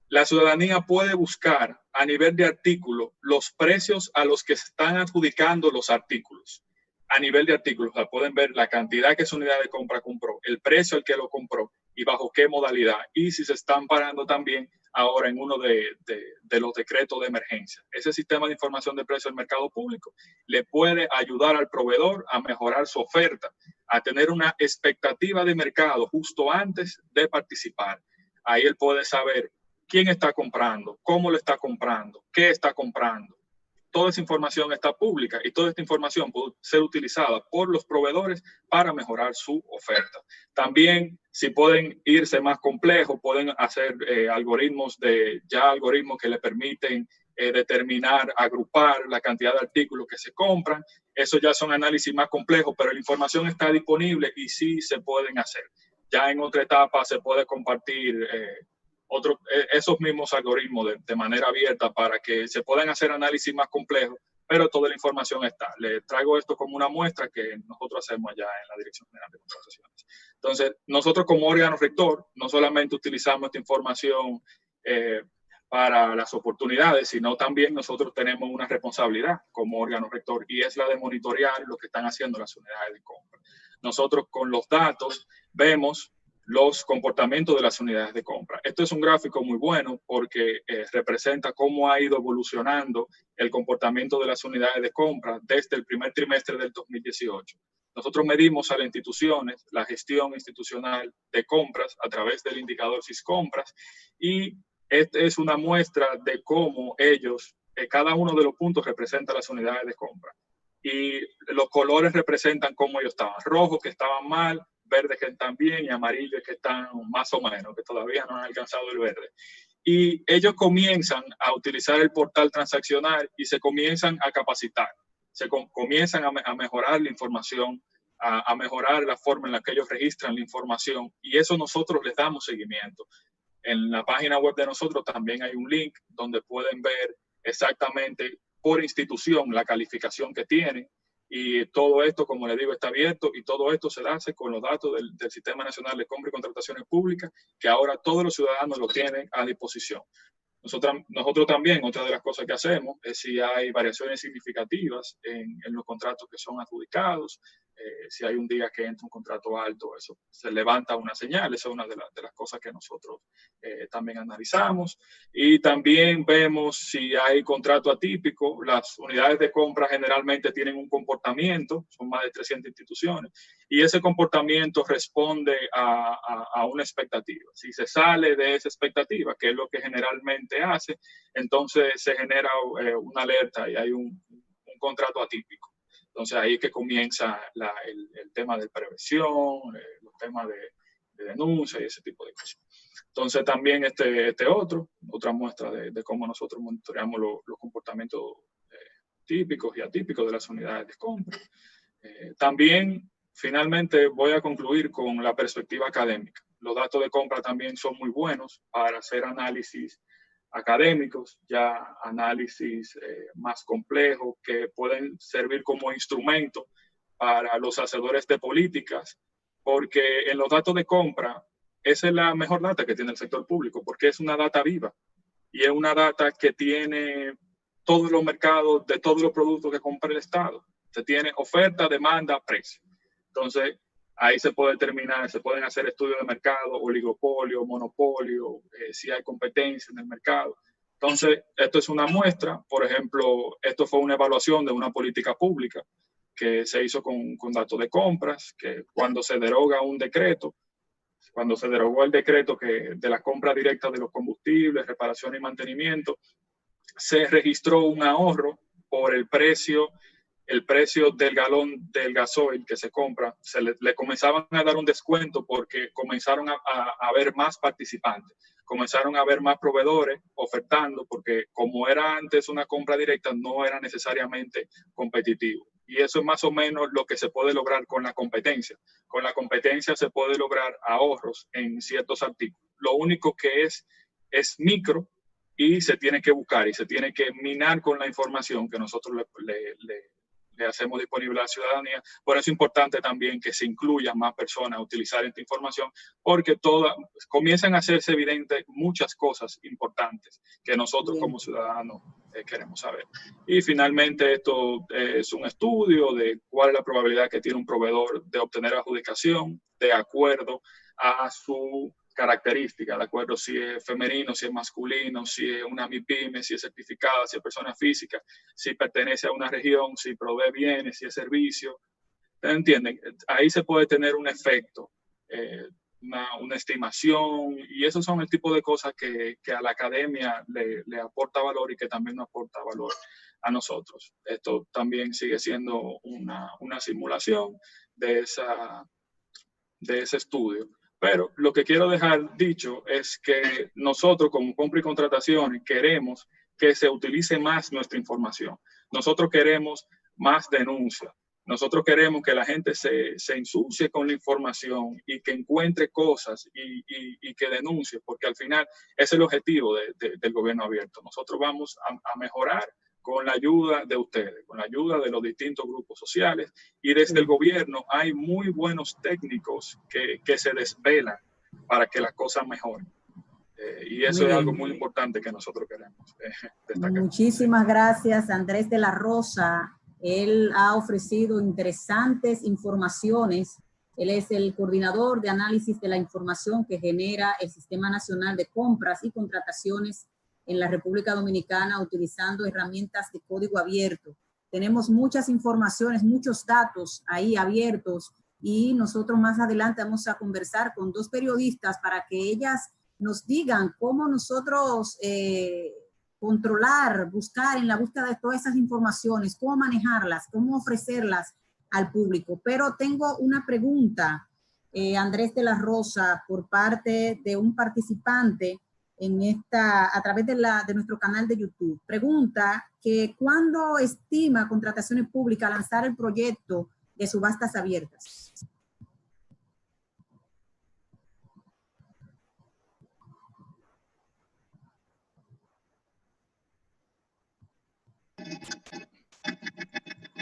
la ciudadanía puede buscar a nivel de artículo los precios a los que se están adjudicando los artículos. A nivel de artículos, o sea, pueden ver la cantidad que esa unidad de compra compró, el precio al que lo compró y bajo qué modalidad, y si se están parando también ahora en uno de los decretos de emergencia. Ese sistema de información de precios del mercado público le puede ayudar al proveedor a mejorar su oferta, a tener una expectativa de mercado justo antes de participar. Ahí él puede saber quién está comprando, cómo lo está comprando, qué está comprando. Toda esa información está pública y toda esta información puede ser utilizada por los proveedores para mejorar su oferta. También, si pueden irse más complejos, pueden hacer algoritmos que le permiten determinar, agrupar la cantidad de artículos que se compran. Eso ya son análisis más complejos, pero la información está disponible y sí se pueden hacer. Ya en otra etapa se puede compartir esos mismos algoritmos de manera abierta para que se puedan hacer análisis más complejos, pero toda la información está. Le traigo esto como una muestra que nosotros hacemos allá en la Dirección General de Contrataciones. Entonces, nosotros como órgano rector no solamente utilizamos esta información para las oportunidades, sino también nosotros tenemos una responsabilidad como órgano rector, y es la de monitorear lo que están haciendo las unidades de compra. Nosotros con los datos vemos los comportamientos de las unidades de compra. Esto es un gráfico muy bueno porque representa cómo ha ido evolucionando el comportamiento de las unidades de compra desde el primer trimestre del 2018. Nosotros medimos a las instituciones la gestión institucional de compras a través del indicador Siscompras, y esta es una muestra de cómo ellos, cada uno de los puntos representa las unidades de compra. Y los colores representan cómo ellos estaban. Rojos que estaban mal, verdes que están bien, y amarillos que están más o menos, que todavía no han alcanzado el verde. Y ellos comienzan a utilizar el portal transaccional y se comienzan a capacitar, comienzan a mejorar la información, a mejorar la forma en la que ellos registran la información, y eso nosotros les damos seguimiento. En la página web de nosotros también hay un link donde pueden ver exactamente por institución la calificación que tienen. Y todo esto, como les digo, está abierto, y todo esto se hace con los datos del Sistema Nacional de Compra y Contrataciones Públicas, que ahora todos los ciudadanos lo tienen a disposición. Nosotros también, otra de las cosas que hacemos es si hay variaciones significativas en los contratos que son adjudicados, si hay un día que entra un contrato alto, eso se levanta una señal. Esa es una de las cosas que nosotros también analizamos. Y también vemos si hay contrato atípico. Las unidades de compra generalmente tienen un comportamiento, son más de 300 instituciones, y ese comportamiento responde a una expectativa. Si se sale de esa expectativa, que es lo que generalmente hace, entonces se genera una alerta y hay un contrato atípico. Entonces ahí es que comienza el tema de prevención, los temas de denuncia y ese tipo de cosas. Entonces también otra muestra de cómo nosotros monitoreamos los comportamientos típicos y atípicos de las unidades de compra. También, finalmente, voy a concluir con la perspectiva académica. Los datos de compra también son muy buenos para hacer análisis académicos, ya análisis más complejos que pueden servir como instrumento para los hacedores de políticas, porque en los datos de compra esa es la mejor data que tiene el sector público, porque es una data viva y es una data que tiene todos los mercados de todos los productos que compra el Estado. Se tiene oferta, demanda, precio. Entonces, Ahí se puede determinar, se pueden hacer estudios de mercado, oligopolio, monopolio, si hay competencia en el mercado. Entonces, esto es una muestra. Por ejemplo, esto fue una evaluación de una política pública que se hizo con datos de compras, que cuando se deroga un decreto, cuando se derogó el decreto de la compra directa de los combustibles, reparación y mantenimiento, se registró un ahorro por el precio del galón del gasoil que se compra. Le comenzaban a dar un descuento porque comenzaron a haber más participantes, comenzaron a haber más proveedores ofertando, porque como era antes una compra directa, no era necesariamente competitivo. Y eso es más o menos lo que se puede lograr con la competencia. Con la competencia se puede lograr ahorros en ciertos artículos. Lo único que es micro, y se tiene que buscar y se tiene que minar con la información que nosotros le hacemos disponible a la ciudadanía. Por eso es importante también que se incluyan más personas a utilizar esta información, porque comienzan a hacerse evidentes muchas cosas importantes que nosotros como ciudadanos queremos saber. Y finalmente esto es un estudio de cuál es la probabilidad que tiene un proveedor de obtener adjudicación de acuerdo a su características, de acuerdo si es femenino, si es masculino, si es una MIPYME, si es certificada, si es persona física, si pertenece a una región, si provee bienes, si es servicio. ¿Entienden? Ahí se puede tener un efecto, una estimación, y esos son el tipo de cosas que a la academia le aporta valor y que también nos aporta valor a nosotros. Esto también sigue siendo una simulación de ese estudio. Pero lo que quiero dejar dicho es que nosotros como compra y contrataciones queremos que se utilice más nuestra información. Nosotros queremos más denuncia. Nosotros queremos que la gente se ensucie con la información y que encuentre cosas y que denuncie, porque al final es el objetivo del gobierno abierto. Nosotros vamos a mejorar con la ayuda de ustedes, con la ayuda de los distintos grupos sociales, y desde el gobierno hay muy buenos técnicos que se desvelan para que las cosas mejoren. Y eso es algo muy importante que nosotros queremos destacar. Muchísimas gracias, Andrés de la Rosa. Él ha ofrecido interesantes informaciones. Él es el coordinador de análisis de la información que genera el Sistema Nacional de Compras y Contrataciones en la República Dominicana, utilizando herramientas de código abierto. Tenemos muchas informaciones, muchos datos ahí abiertos, y nosotros más adelante vamos a conversar con dos periodistas para que ellas nos digan cómo nosotros controlar, buscar en la búsqueda de todas esas informaciones, cómo manejarlas, cómo ofrecerlas al público. Pero tengo una pregunta, Andrés de la Rosa, por parte de un participante a través de nuestro canal de YouTube. Pregunta que ¿cuándo estima Contrataciones Públicas lanzar el proyecto de subastas abiertas?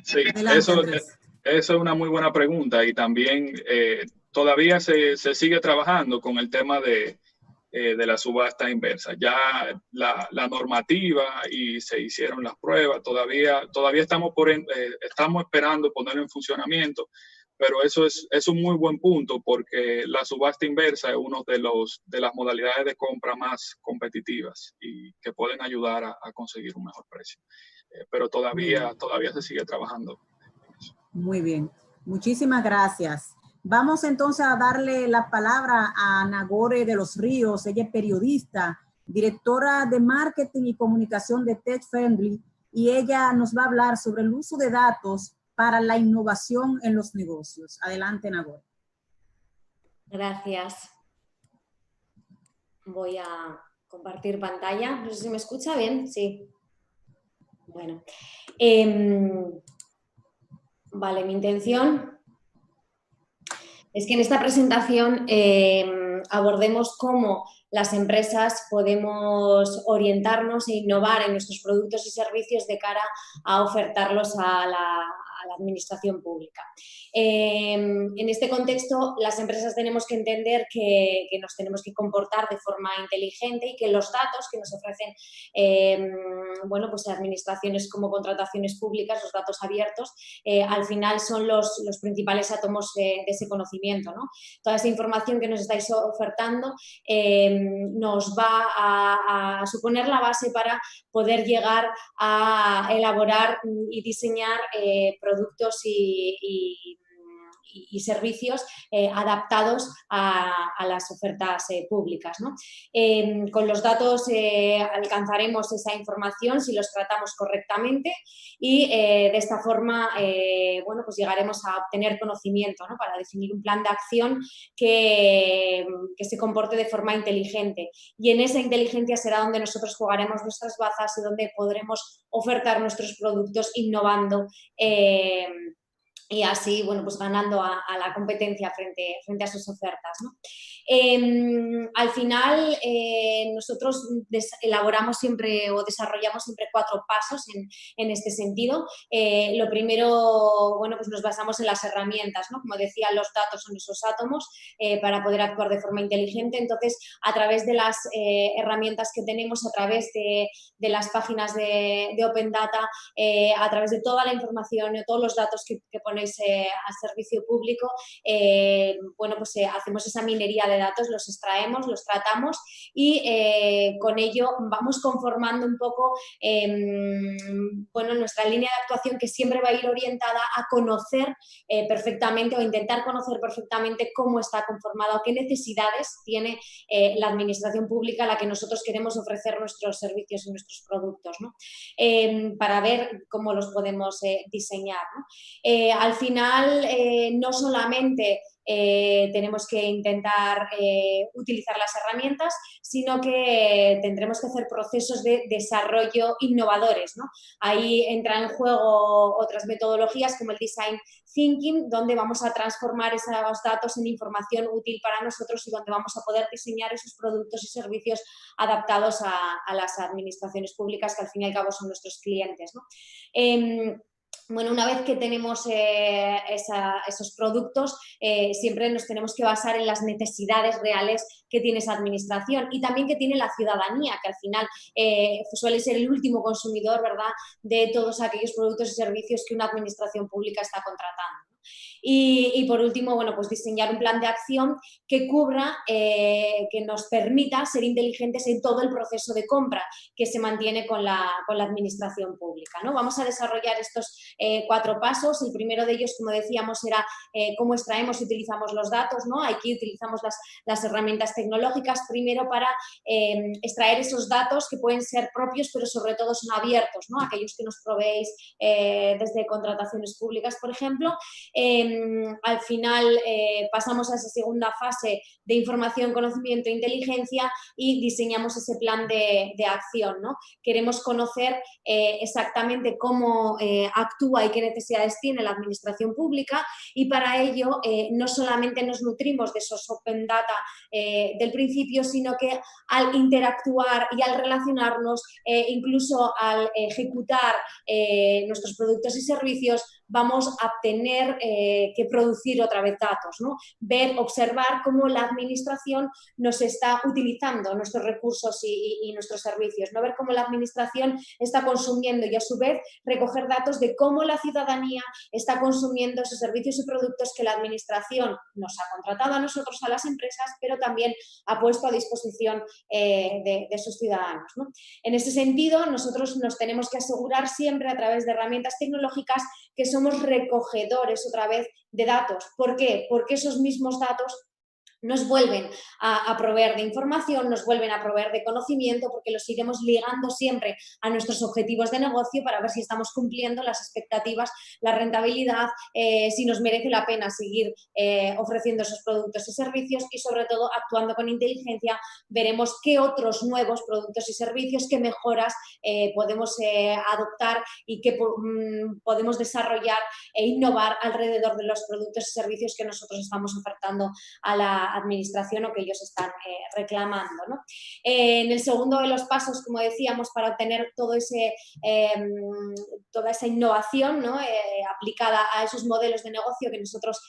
Sí, eso es una muy buena pregunta, y también todavía se sigue trabajando con el tema de la subasta inversa. Ya la normativa y se hicieron las pruebas, todavía estamos esperando ponerlo en funcionamiento, pero eso es un muy buen punto, porque la subasta inversa es una de las modalidades de compra más competitivas y que pueden ayudar a conseguir un mejor precio. Pero todavía se sigue trabajando en eso. Muy bien, muchísimas gracias. Vamos entonces a darle la palabra a Nagore de los Ríos. Ella es periodista, directora de marketing y comunicación de Tech Friendly, y ella nos va a hablar sobre el uso de datos para la innovación en los negocios. Adelante, Nagore. Gracias. Voy a compartir pantalla. No sé si me escucha bien. Sí. Bueno. Vale, mi intención es que en esta presentación abordemos cómo las empresas podemos orientarnos e innovar en nuestros productos y servicios de cara a ofertarlos a la administración pública. En este contexto, las empresas tenemos que entender que nos tenemos que comportar de forma inteligente y que los datos que nos ofrecen bueno, pues administraciones como contrataciones públicas, los datos abiertos, al final son los principales átomos de ese conocimiento, ¿no? Toda esa información que nos estáis ofertando nos va a suponer la base para poder llegar a elaborar y diseñar productos y servicios adaptados a las ofertas públicas, ¿no? Con los datos alcanzaremos esa información si los tratamos correctamente y de esta forma bueno, pues llegaremos a obtener conocimiento, ¿no? Para definir un plan de acción que se comporte de forma inteligente, y en esa inteligencia será donde nosotros jugaremos nuestras bazas y donde podremos ofertar nuestros productos innovando y así, bueno, pues ganando a la competencia frente a sus ofertas, ¿no? Al final, nosotros elaboramos siempre o desarrollamos siempre 4 pasos en este sentido. Lo primero, bueno, pues nos basamos en las herramientas, ¿no? Como decía, los datos son esos átomos para poder actuar de forma inteligente. Entonces, a través de las herramientas que tenemos, a través de las páginas de Open Data, a través de toda la información, de todos los datos que ponéis a servicio público, bueno, pues hacemos esa minería de datos, los extraemos, los tratamos y con ello vamos conformando un poco bueno, nuestra línea de actuación, que siempre va a ir orientada a conocer perfectamente o intentar conocer perfectamente cómo está conformado, qué necesidades tiene la administración pública a la que nosotros queremos ofrecer nuestros servicios y nuestros productos, ¿no? Para ver cómo los podemos diseñar, ¿no? Al final, no solamente tenemos que intentar utilizar las herramientas, sino que tendremos que hacer procesos de desarrollo innovadores, ¿no? Ahí entran en juego otras metodologías como el Design Thinking, donde vamos a transformar esos datos en información útil para nosotros y donde vamos a poder diseñar esos productos y servicios adaptados a las administraciones públicas, que al fin y al cabo son nuestros clientes, ¿no? Bueno, una vez que tenemos esos productos, siempre nos tenemos que basar en las necesidades reales que tiene esa administración y también que tiene la ciudadanía, que al final suele ser el último consumidor, ¿verdad?, de todos aquellos productos y servicios que una administración pública está contratando. Y por último, bueno, pues diseñar un plan de acción que cubra, que nos permita ser inteligentes en todo el proceso de compra que se mantiene con la administración pública, ¿no? Vamos a desarrollar estos 4 pasos. El primero de ellos, como decíamos, era cómo extraemos y utilizamos los datos, ¿no? Aquí utilizamos las herramientas tecnológicas primero para extraer esos datos que pueden ser propios, pero sobre todo son abiertos, ¿no? Aquellos que nos proveéis desde contrataciones públicas, por ejemplo. Al final pasamos a esa segunda fase de información, conocimiento e inteligencia y diseñamos ese plan de acción, ¿no? Queremos conocer exactamente cómo actúa y qué necesidades tiene la administración pública, y para ello no solamente nos nutrimos de esos Open Data del principio, sino que al interactuar y al relacionarnos, incluso al ejecutar nuestros productos y servicios, vamos a tener que producir otra vez datos, ¿no? Observar cómo la administración nos está utilizando nuestros recursos y nuestros servicios, ¿no? Ver cómo la administración está consumiendo y a su vez recoger datos de cómo la ciudadanía está consumiendo esos servicios y productos que la administración nos ha contratado a nosotros, a las empresas, pero también ha puesto a disposición de sus ciudadanos, ¿no? En ese sentido, nosotros nos tenemos que asegurar siempre a través de herramientas tecnológicas que somos recogedores otra vez de datos. ¿Por qué? Porque esos mismos datos nos vuelven a proveer de información, nos vuelven a proveer de conocimiento, porque los iremos ligando siempre a nuestros objetivos de negocio para ver si estamos cumpliendo las expectativas, la rentabilidad, si nos merece la pena seguir ofreciendo esos productos y servicios, y sobre todo actuando con inteligencia veremos qué otros nuevos productos y servicios, qué mejoras podemos adoptar y qué podemos desarrollar e innovar alrededor de los productos y servicios que nosotros estamos ofertando a la administración o que ellos están reclamando, ¿no? En el segundo de los pasos, como decíamos, para obtener toda esa innovación, ¿no? Aplicada a esos modelos de negocio que nosotros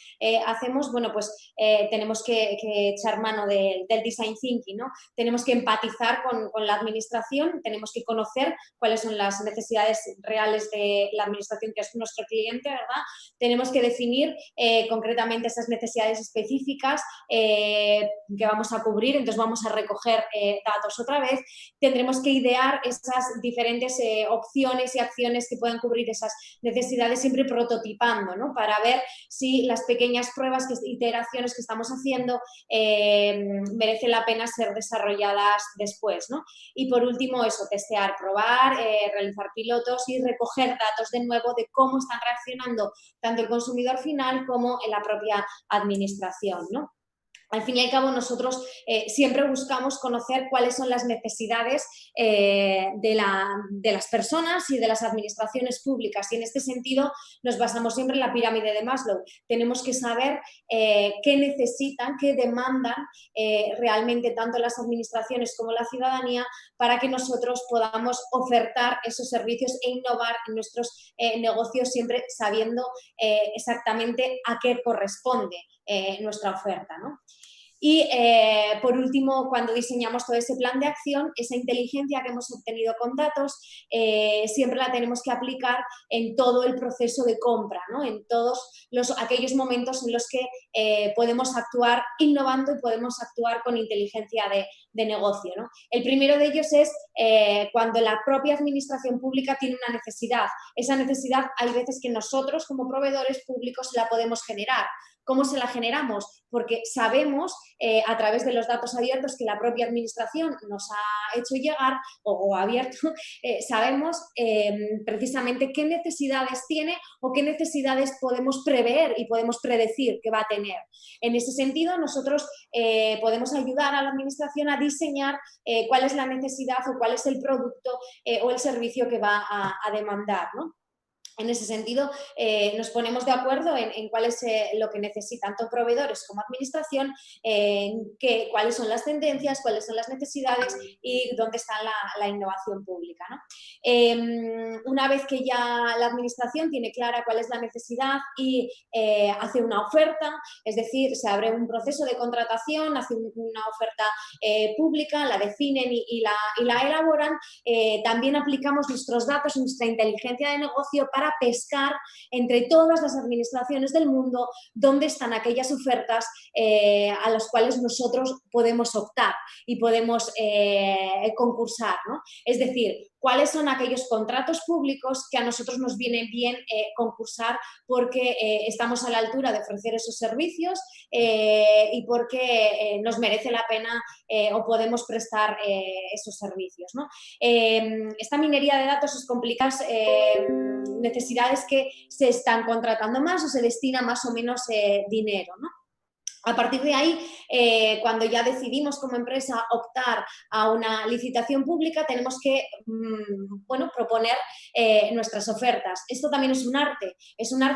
hacemos, bueno, pues tenemos que echar mano del design thinking, ¿no? Tenemos que empatizar con la administración, tenemos que conocer cuáles son las necesidades reales de la administración, que es nuestro cliente, ¿verdad? Tenemos que definir concretamente esas necesidades específicas que vamos a cubrir, entonces vamos a recoger datos otra vez. Tendremos que idear esas diferentes opciones y acciones que puedan cubrir esas necesidades, siempre prototipando, ¿no? Para ver si las pequeñas pruebas, iteraciones que estamos haciendo merece la pena ser desarrolladas después, ¿no? Y por último eso, testear, probar, realizar pilotos y recoger datos de nuevo de cómo están reaccionando tanto el consumidor final como en la propia administración, ¿no? Al fin y al cabo, nosotros siempre buscamos conocer cuáles son las necesidades de las personas y de las administraciones públicas, y en este sentido nos basamos siempre en la pirámide de Maslow. Tenemos que saber qué necesitan, qué demandan realmente tanto las administraciones como la ciudadanía, para que nosotros podamos ofertar esos servicios e innovar en nuestros negocios, siempre sabiendo exactamente a qué corresponde nuestra oferta, ¿no? Y por último, cuando diseñamos todo ese plan de acción, esa inteligencia que hemos obtenido con datos, siempre la tenemos que aplicar en todo el proceso de compra, ¿no? En todos aquellos momentos en los que podemos actuar innovando y podemos actuar con inteligencia de negocio, ¿no? El primero de ellos es cuando la propia administración pública tiene una necesidad. Esa necesidad hay veces que nosotros como proveedores públicos la podemos generar. ¿Cómo se la generamos? Porque sabemos a través de los datos abiertos que la propia administración nos ha hecho llegar o abierto, sabemos precisamente qué necesidades tiene o qué necesidades podemos prever y podemos predecir que va a tener. En ese sentido, nosotros podemos ayudar a la administración a diseñar cuál es la necesidad o cuál es el producto o el servicio que va a demandar, ¿no? En ese sentido, nos ponemos de acuerdo en cuál es lo que necesitan tanto proveedores como administración, cuáles son las tendencias, cuáles son las necesidades y dónde está la innovación pública, ¿no? Una vez que ya la administración tiene clara cuál es la necesidad y hace una oferta, es decir, se abre un proceso de contratación, hace una oferta pública, la definen y la elaboran, también aplicamos nuestros datos y nuestra inteligencia de negocio para pescar entre todas las administraciones del mundo dónde están aquellas ofertas a las cuales nosotros podemos optar y podemos concursar, ¿no? Es decir, cuáles son aquellos contratos públicos que a nosotros nos viene bien concursar porque estamos a la altura de ofrecer esos servicios y porque nos merece la pena o podemos prestar esos servicios, ¿no? Esta minería de datos es complicada, necesidades que se están contratando más o se destina más o menos dinero, ¿no? A partir de ahí, cuando ya decidimos como empresa optar a una licitación pública, tenemos que proponer nuestras ofertas. Esto también es un arte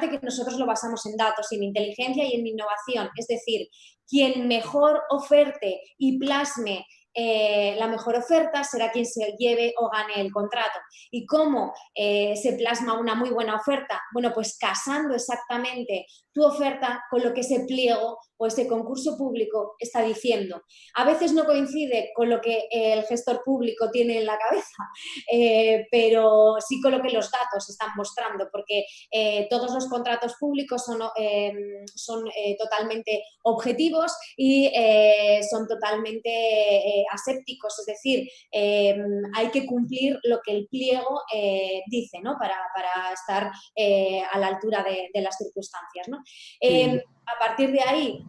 que nosotros lo basamos en datos, en inteligencia y en innovación. Es decir, quien mejor oferte y plasme la mejor oferta será quien se lleve o gane el contrato. ¿Y cómo se plasma una muy buena oferta? Bueno, pues casando exactamente tu oferta con lo que ese pliego o ese concurso público está diciendo. A veces no coincide con lo que el gestor público tiene en la cabeza, pero sí con lo que los datos están mostrando, porque todos los contratos públicos son totalmente objetivos y son totalmente asépticos, es decir, hay que cumplir lo que el pliego dice, ¿no? Para estar a la altura de las circunstancias, ¿no? A partir de ahí,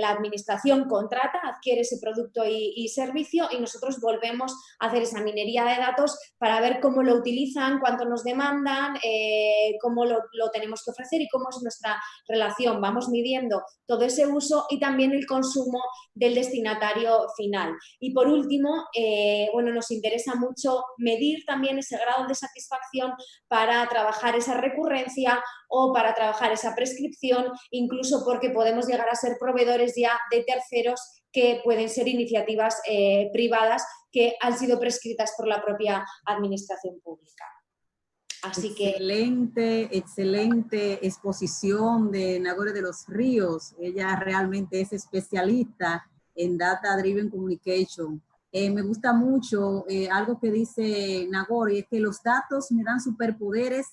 la administración contrata, adquiere ese producto y servicio y nosotros volvemos a hacer esa minería de datos para ver cómo lo utilizan, cuánto nos demandan, cómo lo tenemos que ofrecer y cómo es nuestra relación. Vamos midiendo todo ese uso y también el consumo del destinatario final. Y por último, nos interesa mucho medir también ese grado de satisfacción para trabajar esa recurrencia o para trabajar esa prescripción, incluso porque podemos llegar a ser proveedores ya de terceros que pueden ser iniciativas privadas que han sido prescritas por la propia administración pública. Así excelente exposición de Nagore de los Ríos. Ella realmente es especialista en Data Driven Communication. Me gusta mucho algo que dice Nagore, es que los datos me dan superpoderes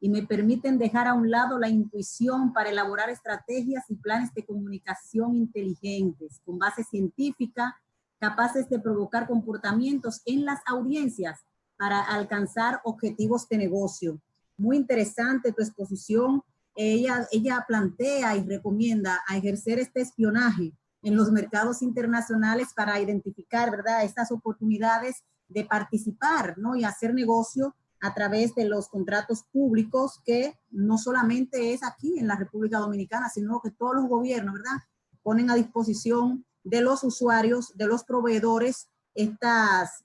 y me permiten dejar a un lado la intuición para elaborar estrategias y planes de comunicación inteligentes, con base científica, capaces de provocar comportamientos en las audiencias para alcanzar objetivos de negocio. Muy interesante tu exposición. Ella plantea y recomienda a ejercer este espionaje en los mercados internacionales para identificar, ¿verdad?, estas oportunidades de participar, ¿no?, y hacer negocio a través de los contratos públicos, que no solamente es aquí en la República Dominicana, sino que todos los gobiernos, ¿verdad?, ponen a disposición de los usuarios, de los proveedores, estas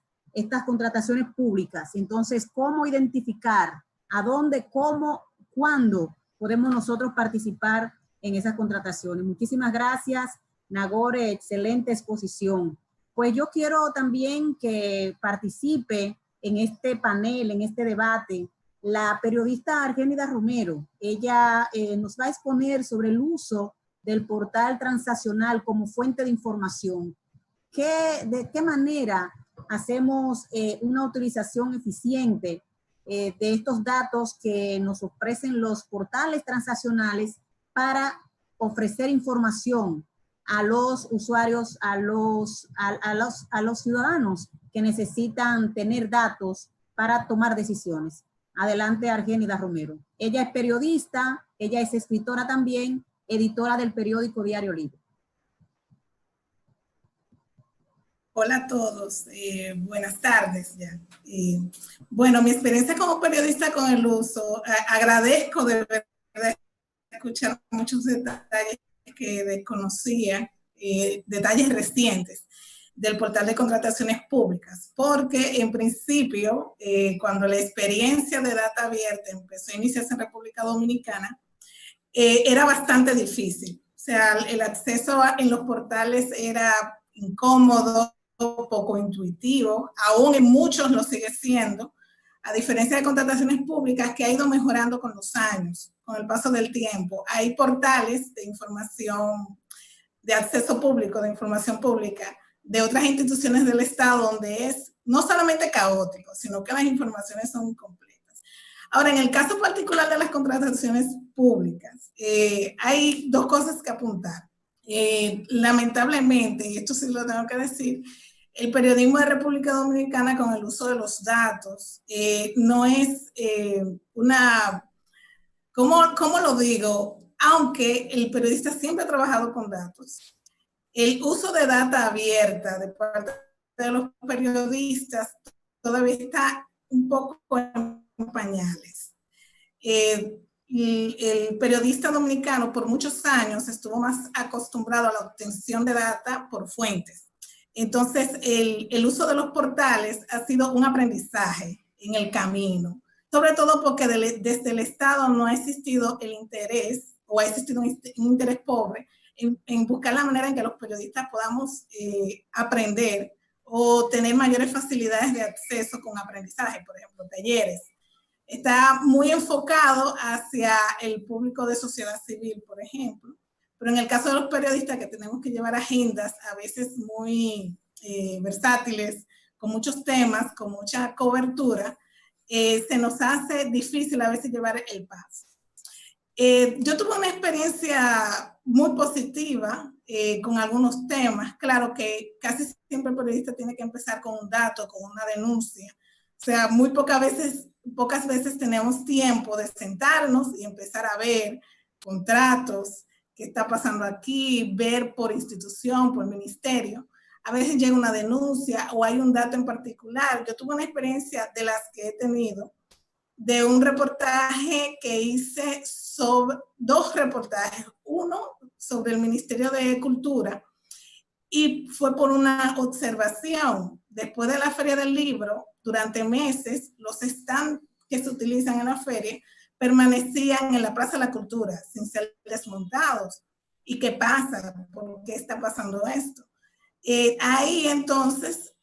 contrataciones públicas. Entonces, ¿cómo identificar a dónde, cómo, cuándo podemos nosotros participar en esas contrataciones? Muchísimas gracias, Nagore, excelente exposición. Pues yo quiero también que participe en este panel, en este debate, la periodista Argénida Romero. Ella nos va a exponer sobre el uso del portal transaccional como fuente de información. ¿De qué manera hacemos una utilización eficiente de estos datos que nos ofrecen los portales transaccionales para ofrecer información a los usuarios, a los ciudadanos que necesitan tener datos para tomar decisiones? Adelante, Argénida Romero. Ella es periodista, ella es escritora también, editora del periódico Diario Libre. Hola a todos, buenas tardes ya. Bueno, mi experiencia como periodista con el uso, agradezco de verdad escuchar muchos detalles que desconocía, detalles recientes del portal de contrataciones públicas, porque en principio, cuando la experiencia de data abierta empezó a iniciarse en República Dominicana, era bastante difícil. O sea, el acceso en los portales era incómodo, poco intuitivo, aún en muchos lo sigue siendo, a diferencia de contrataciones públicas que ha ido mejorando con los años, con el paso del tiempo. Hay portales de información, de acceso público, de información pública, de otras instituciones del Estado, donde es no solamente caótico, sino que las informaciones son incompletas. Ahora, en el caso particular de las contrataciones públicas, hay dos cosas que apuntar. Lamentablemente, y esto sí lo tengo que decir, el periodismo de República Dominicana con el uso de los datos no es ¿cómo lo digo? Aunque el periodista siempre ha trabajado con datos, el uso de data abierta de parte de los periodistas todavía está un poco en pañales. El periodista dominicano por muchos años estuvo más acostumbrado a la obtención de data por fuentes. Entonces, el uso de los portales ha sido un aprendizaje en el camino, sobre todo porque desde el Estado no ha existido el interés, o ha existido un interés pobre, en buscar la manera en que los periodistas podamos aprender o tener mayores facilidades de acceso con aprendizaje, por ejemplo, talleres. Está muy enfocado hacia el público de sociedad civil, por ejemplo, pero en el caso de los periodistas que tenemos que llevar agendas a veces muy versátiles, con muchos temas, con mucha cobertura, se nos hace difícil a veces llevar el paso. Yo tuve una experiencia muy positiva con algunos temas. Claro que casi siempre el periodista tiene que empezar con un dato, con una denuncia. O sea, muy pocas veces tenemos tiempo de sentarnos y empezar a ver contratos, qué está pasando aquí, ver por institución, por ministerio. A veces llega una denuncia o hay un dato en particular. Yo tuve una experiencia de las que he tenido, de un reportaje que hice sobre dos reportajes. Uno sobre el Ministerio de Cultura y fue por una observación. Después de la Feria del Libro, durante meses, los stands que se utilizan en la feria permanecían en la Plaza de la Cultura sin ser desmontados. ¿Y qué pasa? ¿Por qué está pasando esto? Ahí entonces,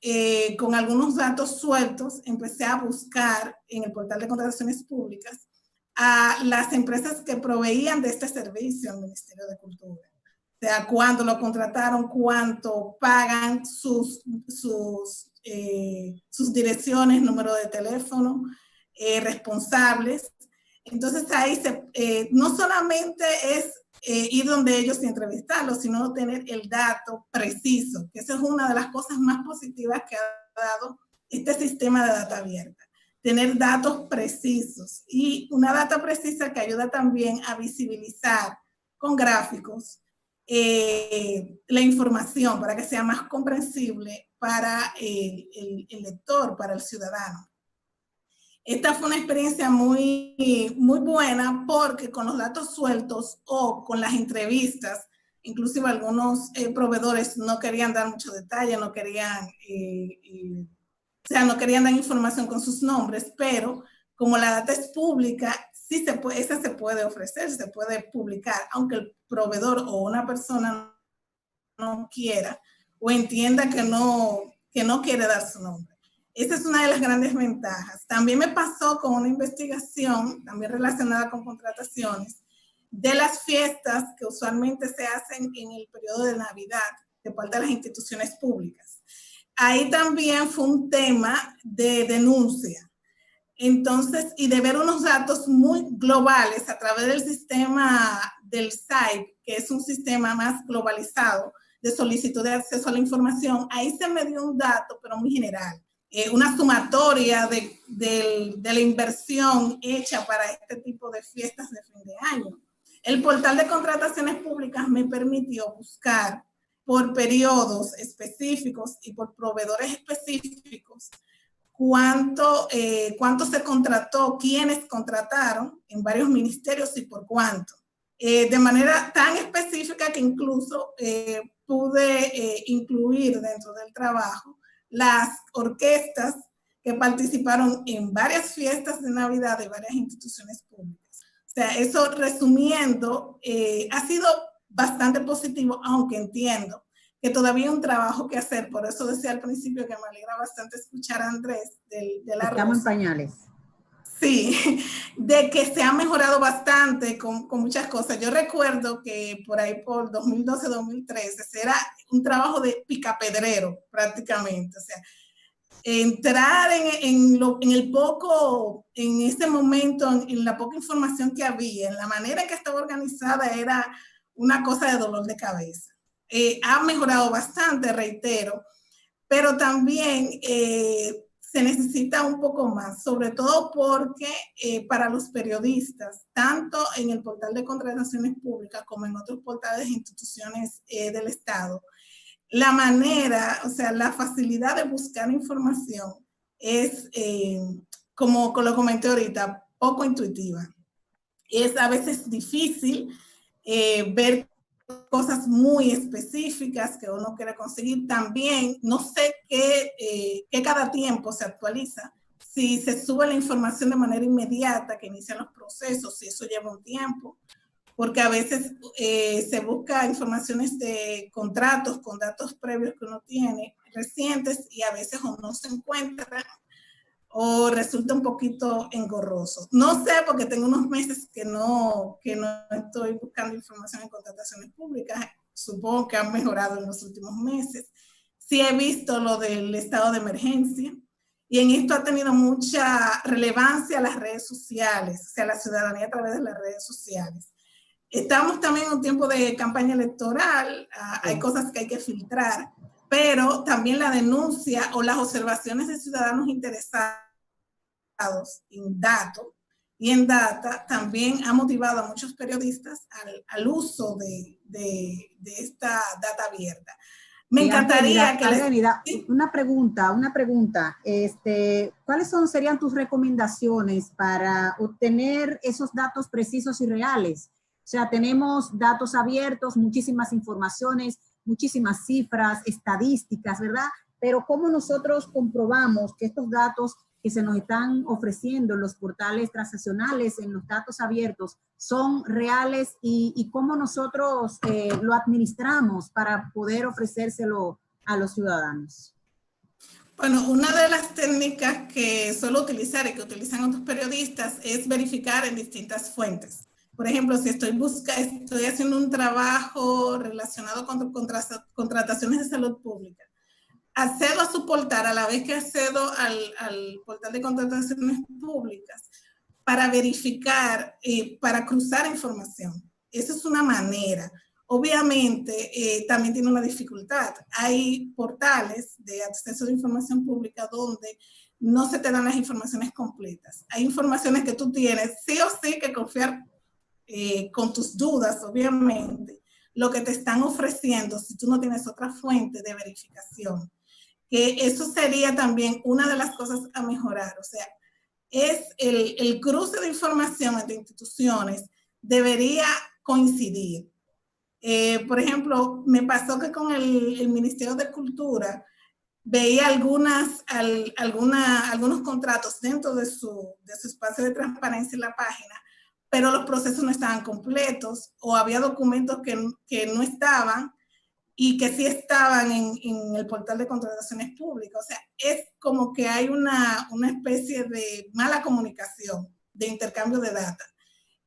con algunos datos sueltos, empecé a buscar en el portal de contrataciones públicas a las empresas que proveían de este servicio al Ministerio de Cultura. O sea, cuándo lo contrataron, cuánto pagan, sus direcciones, número de teléfono, responsables. Entonces ahí no solamente es ir donde ellos y entrevistarlos, sino tener el dato preciso, que esa es una de las cosas más positivas que ha dado este sistema de data abierta. Tener datos precisos y una data precisa que ayuda también a visibilizar con gráficos la información para que sea más comprensible para el lector, para el ciudadano. Esta fue una experiencia muy, muy buena porque con los datos sueltos o con las entrevistas, inclusive algunos proveedores no querían dar mucho detalle, no querían dar información con sus nombres, pero como la data es pública, sí esa se puede ofrecer, se puede publicar, aunque el proveedor o una persona no quiera o entienda que no quiere dar su nombre. Esa es una de las grandes ventajas. También me pasó con una investigación, también relacionada con contrataciones, de las fiestas que usualmente se hacen en el periodo de Navidad de parte de las instituciones públicas. Ahí también fue un tema de denuncia. Entonces, y de ver unos datos muy globales a través del sistema del SAIP, que es un sistema más globalizado de solicitud de acceso a la información, ahí se me dio un dato, pero muy general. Una sumatoria de la inversión hecha para este tipo de fiestas de fin de año. El portal de contrataciones públicas me permitió buscar por periodos específicos y por proveedores específicos cuánto se contrató, quiénes contrataron en varios ministerios y por cuánto. De manera tan específica que incluso pude incluir dentro del trabajo las orquestas que participaron en varias fiestas de Navidad de varias instituciones públicas. O sea, eso resumiendo, ha sido bastante positivo, aunque entiendo que todavía hay un trabajo que hacer. Por eso decía al principio que me alegra bastante escuchar a Andrés de la Estamos en pañales. Sí, de que se ha mejorado bastante con muchas cosas. Yo recuerdo que por ahí por 2012-2013 era un trabajo de picapedrero prácticamente. O sea, entrar en ese momento, en la poca información que había, en la manera en que estaba organizada, era una cosa de dolor de cabeza. Ha mejorado bastante, reitero, pero también se necesita un poco más, sobre todo porque para los periodistas, tanto en el portal de contrataciones públicas como en otros portales de instituciones del Estado, la manera, o sea, la facilidad de buscar información es, como lo comenté ahorita, poco intuitiva. Es a veces difícil ver cosas muy específicas que uno quiere conseguir. También no sé qué cada tiempo se actualiza, si se sube la información de manera inmediata que inician los procesos, si eso lleva un tiempo, porque a veces se busca informaciones de contratos con datos previos que uno tiene recientes y a veces o no se encuentra o resulta un poquito engorroso. No sé, porque tengo unos meses que no estoy buscando información en contrataciones públicas. Supongo que han mejorado en los últimos meses. Sí he visto lo del estado de emergencia y en esto ha tenido mucha relevancia las redes sociales, o sea, la ciudadanía a través de las redes sociales. Estamos también en un tiempo de campaña electoral, hay cosas que hay que filtrar, pero también la denuncia o las observaciones de ciudadanos interesados en datos y en data también ha motivado a muchos periodistas al uso de esta data abierta. Me encantaría ¿Sí? Una pregunta. ¿Cuáles serían tus recomendaciones para obtener esos datos precisos y reales? O sea, tenemos datos abiertos, muchísimas informaciones, muchísimas cifras, estadísticas, ¿verdad? Pero ¿cómo nosotros comprobamos que estos datos que se nos están ofreciendo en los portales transaccionales, en los datos abiertos, son reales y cómo nosotros lo administramos para poder ofrecérselo a los ciudadanos? Bueno, una de las técnicas que suelo utilizar y que utilizan otros periodistas es verificar en distintas fuentes. Por ejemplo, si estoy haciendo un trabajo relacionado con contrataciones de salud pública, accedo a su portal a la vez que accedo al portal de contrataciones públicas para verificar, para cruzar información. Esa es una manera. Obviamente, también tiene una dificultad. Hay portales de acceso de información pública donde no se te dan las informaciones completas. Hay informaciones que tú tienes sí o sí que confiar con tus dudas, obviamente, lo que te están ofreciendo si tú no tienes otra fuente de verificación. Que eso sería también una de las cosas a mejorar. O sea, es el cruce de información entre instituciones debería coincidir. Por ejemplo, me pasó que con el Ministerio de Cultura veía algunos contratos dentro de su espacio de transparencia en la página, pero los procesos no estaban completos o había documentos que no estaban y que sí estaban en el portal de contrataciones públicas. O sea, es como que hay una especie de mala comunicación, de intercambio de data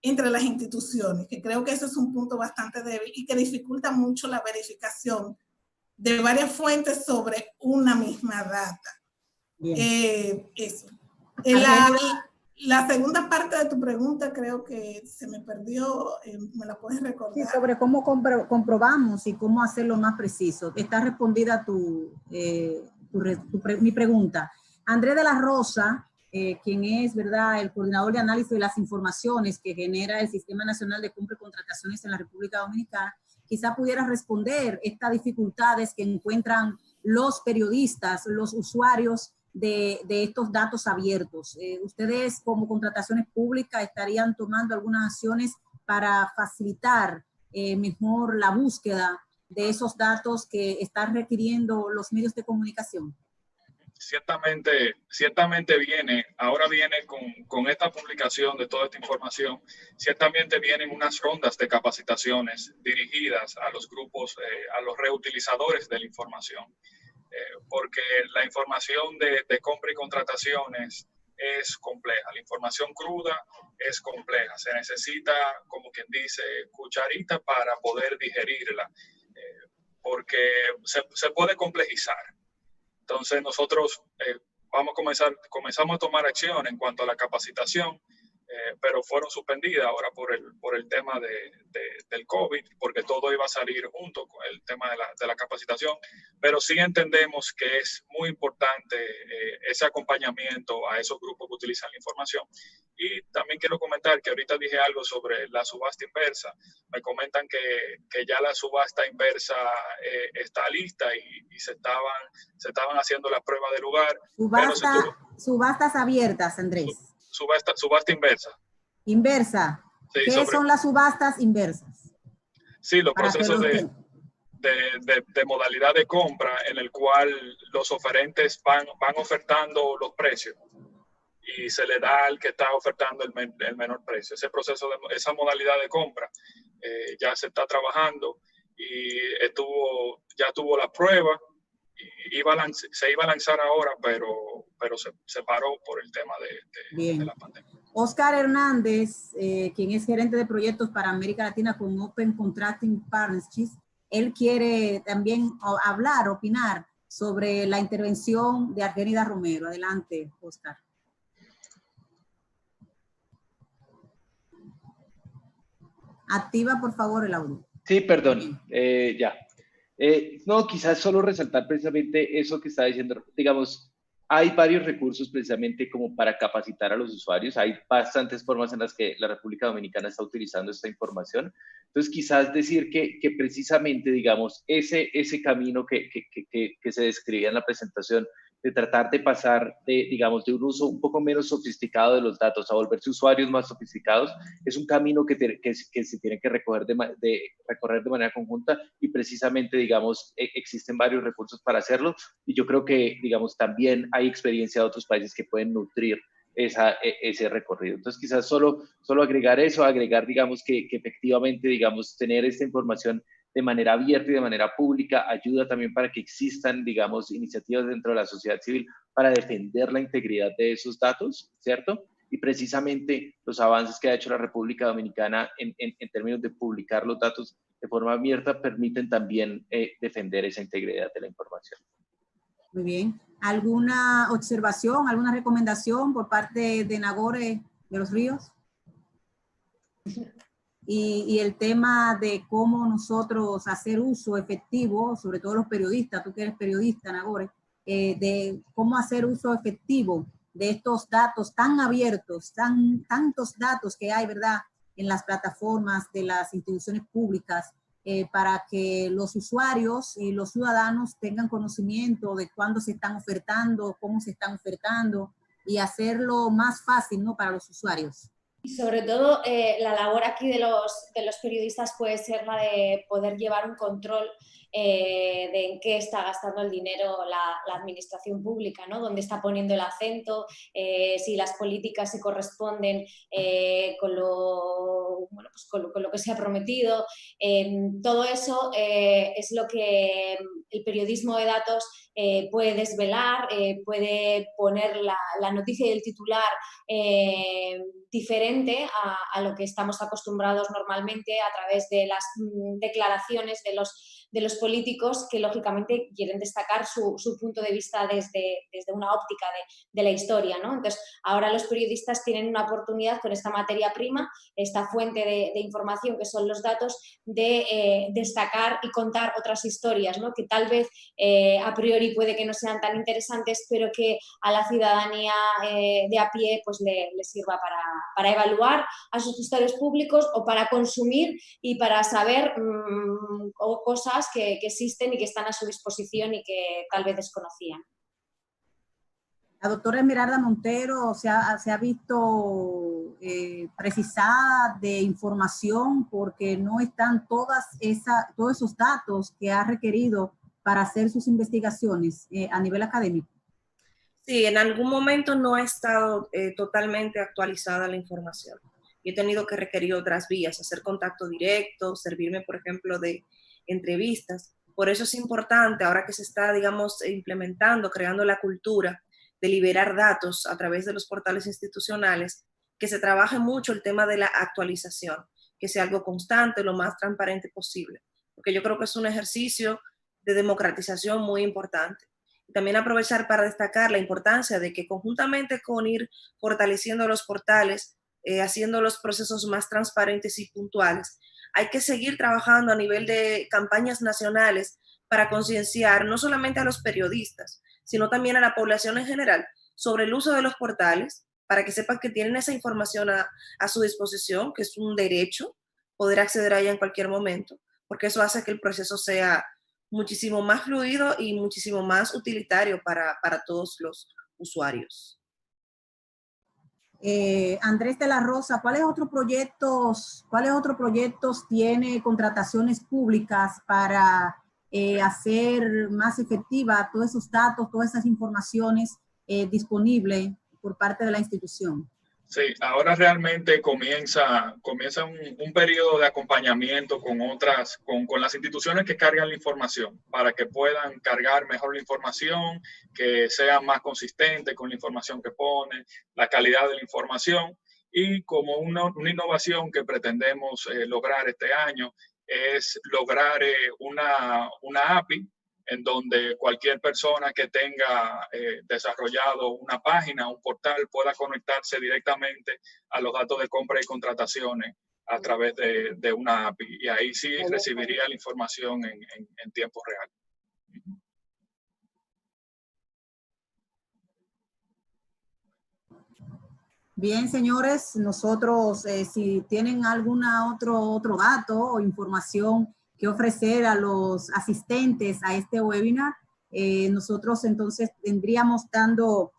entre las instituciones, que creo que eso es un punto bastante débil y que dificulta mucho la verificación de varias fuentes sobre una misma data. Eso. La segunda parte de tu pregunta creo que se me perdió, ¿me la puedes recordar? Sí, sobre cómo comprobamos y cómo hacerlo más preciso. Está respondida mi pregunta. Andrés de la Rosa, quien es, ¿verdad?, el coordinador de análisis de las informaciones que genera el Sistema Nacional de Compra y Contrataciones en la República Dominicana, quizá pudiera responder estas dificultades que encuentran los periodistas, los usuarios de estos datos abiertos. ¿Ustedes como contrataciones públicas estarían tomando algunas acciones para facilitar mejor la búsqueda de esos datos que están requiriendo los medios de comunicación? Ciertamente ahora viene con esta publicación de toda esta información, ciertamente vienen unas rondas de capacitaciones dirigidas a los grupos, a los reutilizadores de la información. Porque la información de compra y contrataciones es compleja, la información cruda es compleja, se necesita, como quien dice, cucharita para poder digerirla, porque se puede complejizar. Entonces nosotros comenzamos a tomar acción en cuanto a la capacitación, pero fueron suspendidas ahora por el tema del COVID, porque todo iba a salir junto con el tema de la capacitación, pero sí entendemos que es muy importante ese acompañamiento a esos grupos que utilizan la información. Y también quiero comentar que ahorita dije algo sobre la subasta inversa. Me comentan que ya la subasta inversa está lista y se estaban haciendo las pruebas de lugar. Subastas abiertas, Andrés. Subasta inversa. Inversa. Sí, ¿qué son las subastas inversas? Sí, los procesos de modalidad de compra en el cual los oferentes van ofertando los precios y se le da al que está ofertando el menor precio. Ese proceso, esa modalidad de compra ya se está trabajando y ya tuvo la prueba. Se iba a lanzar ahora, pero se paró por el tema de la pandemia. Oscar Hernández, quien es gerente de proyectos para América Latina con Open Contracting Partnerships, él quiere también opinar sobre la intervención de Argenida Romero. Adelante, Oscar. Activa, por favor, el audio. Sí, perdón, ya. No, quizás solo resaltar precisamente eso que está diciendo. Digamos, hay varios recursos precisamente como para capacitar a los usuarios. Hay bastantes formas en las que la República Dominicana está utilizando esta información. Entonces, quizás decir que precisamente, digamos, ese camino que se describía en la presentación de tratar de pasar digamos, de un uso un poco menos sofisticado de los datos a volverse usuarios más sofisticados, es un camino que se tiene que recorrer de manera conjunta y precisamente, digamos, existen varios recursos para hacerlo y yo creo que, digamos, también hay experiencia de otros países que pueden nutrir ese recorrido. Entonces, quizás solo agregar eso, digamos, que efectivamente, digamos, tener esta información de manera abierta y de manera pública ayuda también para que existan, digamos, iniciativas dentro de la sociedad civil para defender la integridad de esos datos, ¿cierto? Y precisamente los avances que ha hecho la República Dominicana en términos de publicar los datos de forma abierta permiten también defender esa integridad de la información. Muy bien. ¿Alguna observación, alguna recomendación por parte de Nagore de los Ríos? Y el tema de cómo nosotros hacer uso efectivo, sobre todo los periodistas, tú que eres periodista, Nagore, de cómo hacer uso efectivo de estos datos tan abiertos, tantos datos que hay, ¿verdad?, en las plataformas de las instituciones públicas, para que los usuarios y los ciudadanos tengan conocimiento de cuándo se están ofertando, cómo se están ofertando y hacerlo más fácil, ¿no?, para los usuarios. Y sobre todo, la labor aquí de los periodistas puede ser la de poder llevar un control de en qué está gastando el dinero la administración pública, ¿no? Dónde está poniendo el acento, si las políticas se corresponden con lo que se ha prometido. Todo eso es lo que el periodismo de datos puede desvelar, puede poner la noticia y el titular diferente a lo que estamos acostumbrados normalmente a través de las declaraciones de los políticos que lógicamente quieren destacar su punto de vista desde una óptica de la historia, ¿no? Entonces, ahora los periodistas tienen una oportunidad con esta materia prima, esta fuente de información que son los datos, de destacar y contar otras historias, ¿no? Que tal vez a priori puede que no sean tan interesantes, pero que a la ciudadanía de a pie pues le sirva para evaluar a sus gestores públicos o para consumir y para saber cosas que existen y que están a su disposición y que tal vez desconocían. La doctora Esmeralda Montero se ha visto precisada de información porque no están todos esos datos que ha requerido para hacer sus investigaciones a nivel académico. Sí, en algún momento no ha estado totalmente actualizada la información. Yo he tenido que requerir otras vías, hacer contacto directo, servirme, por ejemplo, de entrevistas. Por eso es importante, ahora que se está, digamos, implementando, creando la cultura de liberar datos a través de los portales institucionales, que se trabaje mucho el tema de la actualización, que sea algo constante, lo más transparente posible, porque yo creo que es un ejercicio de democratización muy importante. También aprovechar para destacar la importancia de que conjuntamente con ir fortaleciendo los portales, haciendo los procesos más transparentes y puntuales, hay que seguir trabajando a nivel de campañas nacionales para concienciar no solamente a los periodistas, sino también a la población en general sobre el uso de los portales, para que sepan que tienen esa información a su disposición, que es un derecho poder acceder a ella en cualquier momento, porque eso hace que el proceso sea muchísimo más fluido y muchísimo más utilitario para todos los usuarios. Andrés de la Rosa, ¿cuáles otros proyectos tiene contrataciones públicas para hacer más efectiva todos esos datos, todas esas informaciones disponibles por parte de la institución? Sí, ahora realmente comienza un periodo de acompañamiento con las instituciones que cargan la información para que puedan cargar mejor la información, que sea más consistente con la información que pone, la calidad de la información, y como una innovación que pretendemos lograr este año es lograr una API en donde cualquier persona que tenga desarrollado una página, un portal, pueda conectarse directamente a los datos de compra y contrataciones a través de una API. Y ahí sí recibiría la información en tiempo real. Bien, señores, nosotros, si tienen otro dato o información que ofrecer a los asistentes a este webinar, nosotros entonces tendríamos dando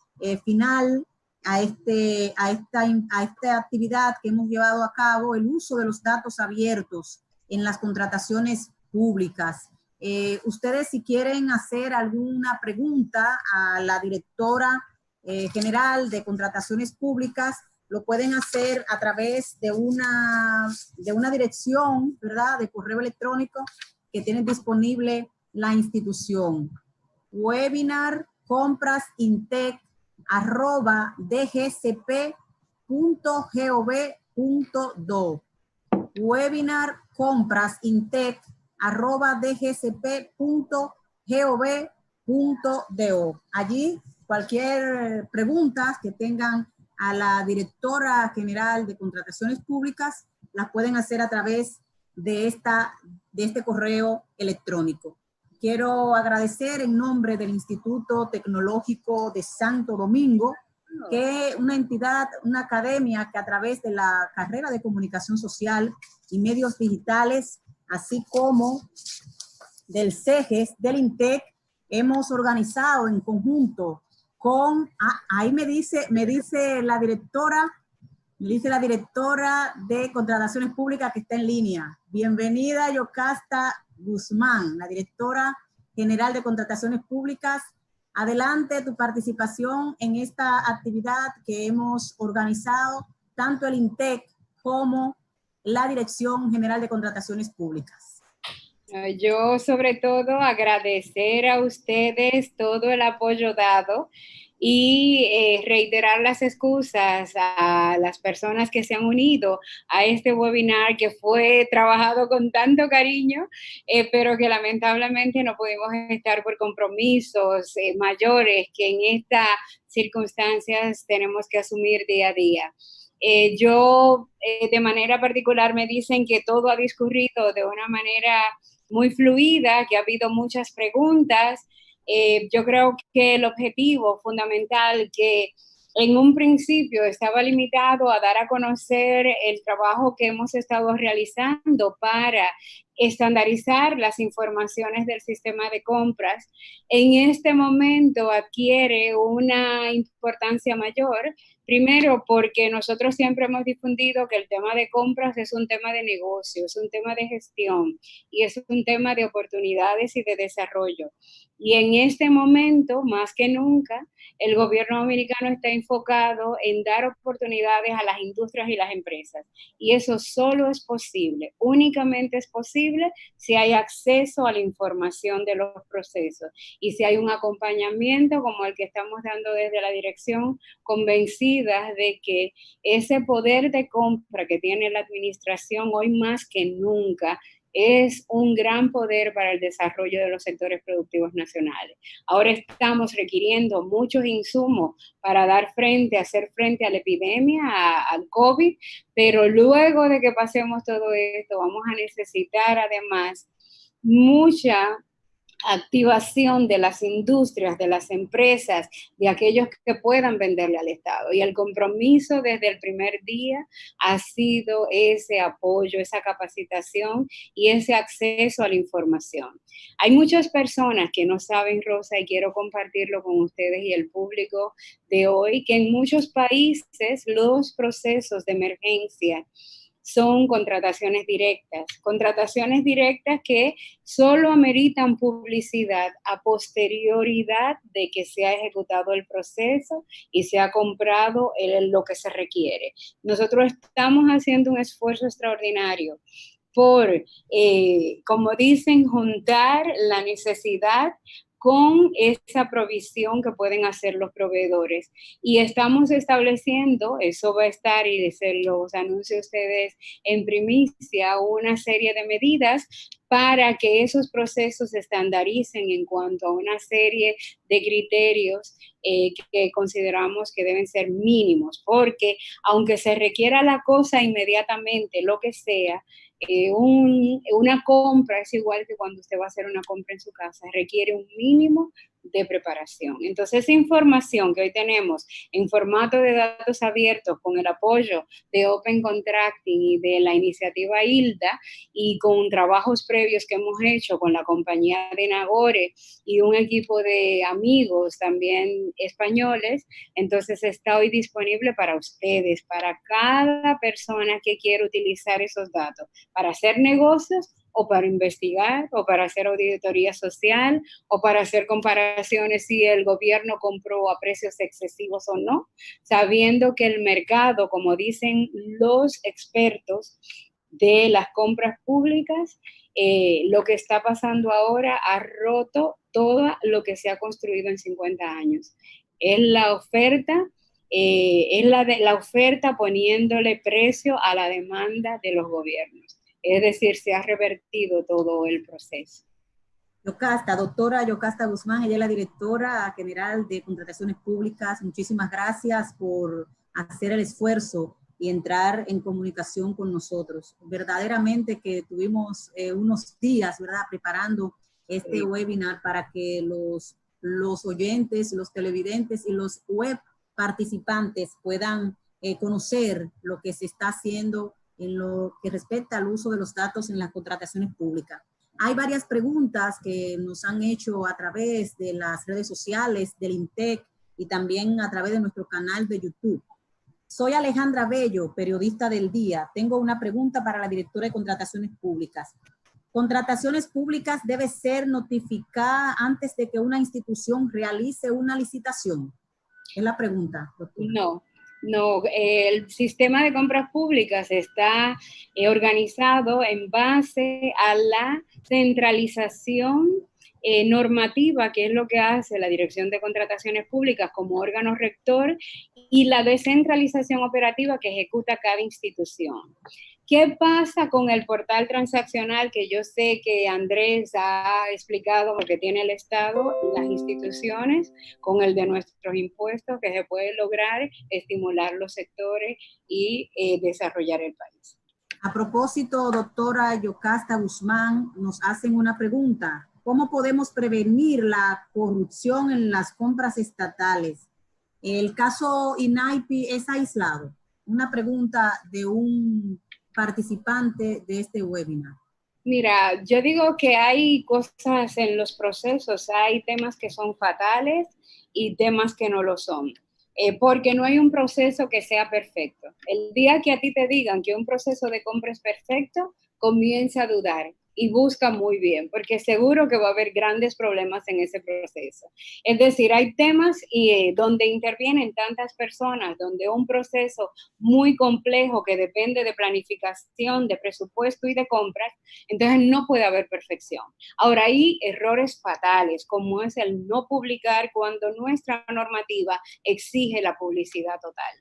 final a esta actividad que hemos llevado a cabo, el uso de los datos abiertos en las contrataciones públicas. Ustedes, si quieren hacer alguna pregunta a la directora general de contrataciones públicas, lo pueden hacer a través de una dirección, ¿verdad?, de correo electrónico que tiene disponible la institución. webinarcomprasintec@dgcp.gov.do. webinarcomprasintec@dgcp.gov.do. Allí cualquier pregunta que tengan a la directora general de contrataciones públicas las pueden hacer a través de este correo electrónico. Quiero agradecer en nombre del Instituto Tecnológico de Santo Domingo, que es una entidad, una academia que a través de la carrera de comunicación social y medios digitales, así como del CEGES, del INTEC, hemos organizado en conjunto con, ahí me dice la directora de Contrataciones Públicas que está en línea. Bienvenida, Yocasta Guzmán, la directora general de Contrataciones Públicas. Adelante tu participación en esta actividad que hemos organizado, tanto el INTEC como la Dirección General de Contrataciones Públicas. Yo sobre todo agradecer a ustedes todo el apoyo dado y reiterar las excusas a las personas que se han unido a este webinar que fue trabajado con tanto cariño, pero que lamentablemente no pudimos estar por compromisos mayores que en estas circunstancias tenemos que asumir día a día. Yo, de manera particular, me dicen que todo ha discurrido de una manera muy fluida, que ha habido muchas preguntas. Yo creo que el objetivo fundamental que en un principio estaba limitado a dar a conocer el trabajo que hemos estado realizando para estandarizar las informaciones del sistema de compras, en este momento adquiere una importancia mayor. Primero, porque nosotros siempre hemos difundido que el tema de compras es un tema de negocio, es un tema de gestión y es un tema de oportunidades y de desarrollo. Y en este momento, más que nunca, el gobierno dominicano está enfocado en dar oportunidades a las industrias y las empresas. Y eso solo es posible, únicamente es posible si hay acceso a la información de los procesos y si hay un acompañamiento como el que estamos dando desde la dirección, convencidos de que ese poder de compra que tiene la administración hoy más que nunca es un gran poder para el desarrollo de los sectores productivos nacionales. Ahora estamos requiriendo muchos insumos para hacer frente a la epidemia, al COVID, pero luego de que pasemos todo esto vamos a necesitar además mucha activación de las industrias, de las empresas, de aquellos que puedan venderle al Estado. Y el compromiso desde el primer día ha sido ese apoyo, esa capacitación y ese acceso a la información. Hay muchas personas que no saben, Rosa, y quiero compartirlo con ustedes y el público de hoy, que en muchos países los procesos de emergencia son contrataciones directas que solo ameritan publicidad a posterioridad de que se ha ejecutado el proceso y se ha comprado lo que se requiere. Nosotros estamos haciendo un esfuerzo extraordinario por, como dicen, juntar la necesidad con esa provisión que pueden hacer los proveedores. Y estamos estableciendo, eso va a estar y se los anuncio a ustedes en primicia, una serie de medidas para que esos procesos se estandaricen en cuanto a una serie de criterios que consideramos que deben ser mínimos, porque aunque se requiera la cosa inmediatamente, lo que sea, una compra es igual que cuando usted va a hacer una compra en su casa, requiere un mínimo de preparación. Entonces, esa información que hoy tenemos en formato de datos abiertos con el apoyo de Open Contracting y de la iniciativa ILDA y con trabajos previos que hemos hecho con la compañía de Nagore y un equipo de amigos también españoles, entonces está hoy disponible para ustedes, para cada persona que quiera utilizar esos datos, para hacer negocios o para investigar, o para hacer auditoría social, o para hacer comparaciones si el gobierno compró a precios excesivos o no, sabiendo que el mercado, como dicen los expertos de las compras públicas, lo que está pasando ahora ha roto todo lo que se ha construido en 50 años. Es la oferta, la oferta poniéndole precio a la demanda de los gobiernos. Es decir, se ha revertido todo el proceso. Doctora Yocasta Guzmán, ella es la directora general de Contrataciones Públicas. Muchísimas gracias por hacer el esfuerzo y entrar en comunicación con nosotros. Verdaderamente que tuvimos unos días, ¿verdad?, preparando este webinar para que los oyentes, los televidentes y los web participantes puedan conocer lo que se está haciendo en lo que respecta al uso de los datos en las contrataciones públicas. Hay varias preguntas que nos han hecho a través de las redes sociales, del INTEC y también a través de nuestro canal de YouTube. Soy Alejandra Bello, periodista del Día. Tengo una pregunta para la directora de Contrataciones Públicas. ¿Contrataciones públicas debe ser notificada antes de que una institución realice una licitación? Es la pregunta, doctora. No, el sistema de compras públicas está organizado en base a la centralización normativa, que es lo que hace la Dirección de Contrataciones Públicas como órgano rector, y la descentralización operativa que ejecuta cada institución. ¿Qué pasa con el portal transaccional que yo sé que Andrés ha explicado lo que tiene el Estado y las instituciones con el de nuestros impuestos, que se puede lograr estimular los sectores y desarrollar el país? A propósito, doctora Yocasta Guzmán, nos hacen una pregunta. ¿Cómo podemos prevenir la corrupción en las compras estatales? ¿El caso INAIPI es aislado? Una pregunta de un participante de este webinar. Mira, yo digo que hay cosas en los procesos, hay temas que son fatales y temas que no lo son, porque no hay un proceso que sea perfecto. El día que a ti te digan que un proceso de compra es perfecto, comienza a dudar y busca muy bien, porque seguro que va a haber grandes problemas en ese proceso. Es decir, hay temas donde intervienen tantas personas, donde un proceso muy complejo que depende de planificación, de presupuesto y de compras, entonces no puede haber perfección. Ahora, hay errores fatales, como es el no publicar cuando nuestra normativa exige la publicidad total.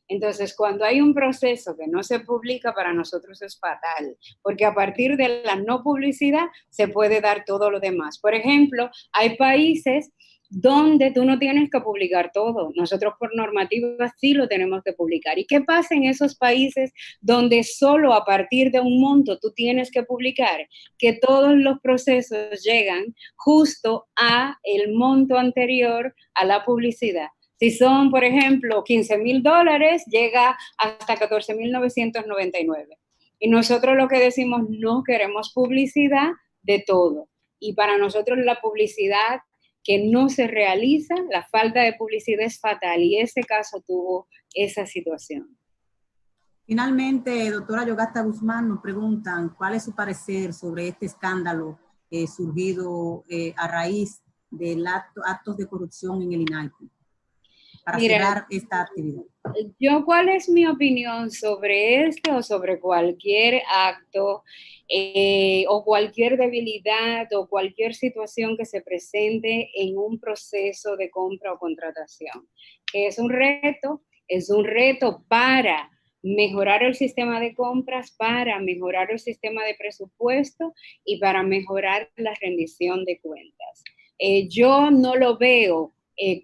Entonces, cuando hay un proceso que no se publica, para nosotros es fatal, porque a partir de la no publicidad se puede dar todo lo demás. Por ejemplo, hay países donde tú no tienes que publicar todo. Nosotros por normativa sí lo tenemos que publicar. ¿Y qué pasa en esos países donde solo a partir de un monto tú tienes que publicar? Que todos los procesos llegan justo a el monto anterior a la publicidad. Si son, por ejemplo, $15,000, llega hasta $14,999. Y nosotros lo que decimos, no queremos publicidad de todo. Y para nosotros la publicidad que no se realiza, la falta de publicidad es fatal. Y ese caso tuvo esa situación. Finalmente, doctora Yocasta Guzmán, nos preguntan cuál es su parecer sobre este escándalo surgido a raíz de actos de corrupción en el INAIPI. Para cerrar esta actividad. ¿Cuál es mi opinión sobre esto o sobre cualquier acto o cualquier debilidad o cualquier situación que se presente en un proceso de compra o contratación? Es un reto para mejorar el sistema de compras, para mejorar el sistema de presupuesto y para mejorar la rendición de cuentas. Yo no lo veo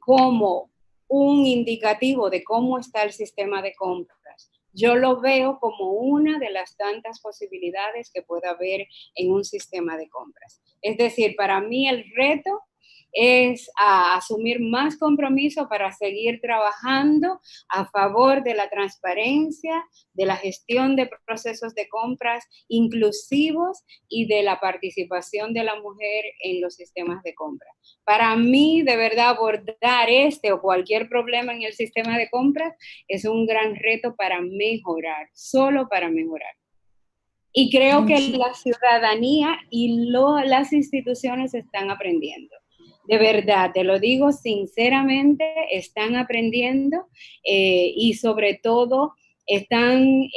como un indicativo de cómo está el sistema de compras. Yo lo veo como una de las tantas posibilidades que puede haber en un sistema de compras. Es decir, para mí el reto es a asumir más compromiso para seguir trabajando a favor de la transparencia, de la gestión de procesos de compras inclusivos y de la participación de la mujer en los sistemas de compra. Para mí, de verdad, abordar este o cualquier problema en el sistema de compras es un gran reto para mejorar, solo para mejorar. Y creo que la ciudadanía y las instituciones están aprendiendo. De verdad, te lo digo sinceramente, están aprendiendo y sobre todo están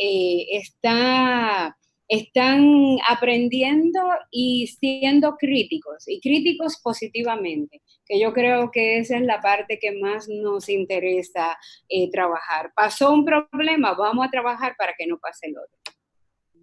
aprendiendo y siendo críticos, y críticos positivamente, que yo creo que esa es la parte que más nos interesa trabajar. Pasó un problema, vamos a trabajar para que no pase el otro.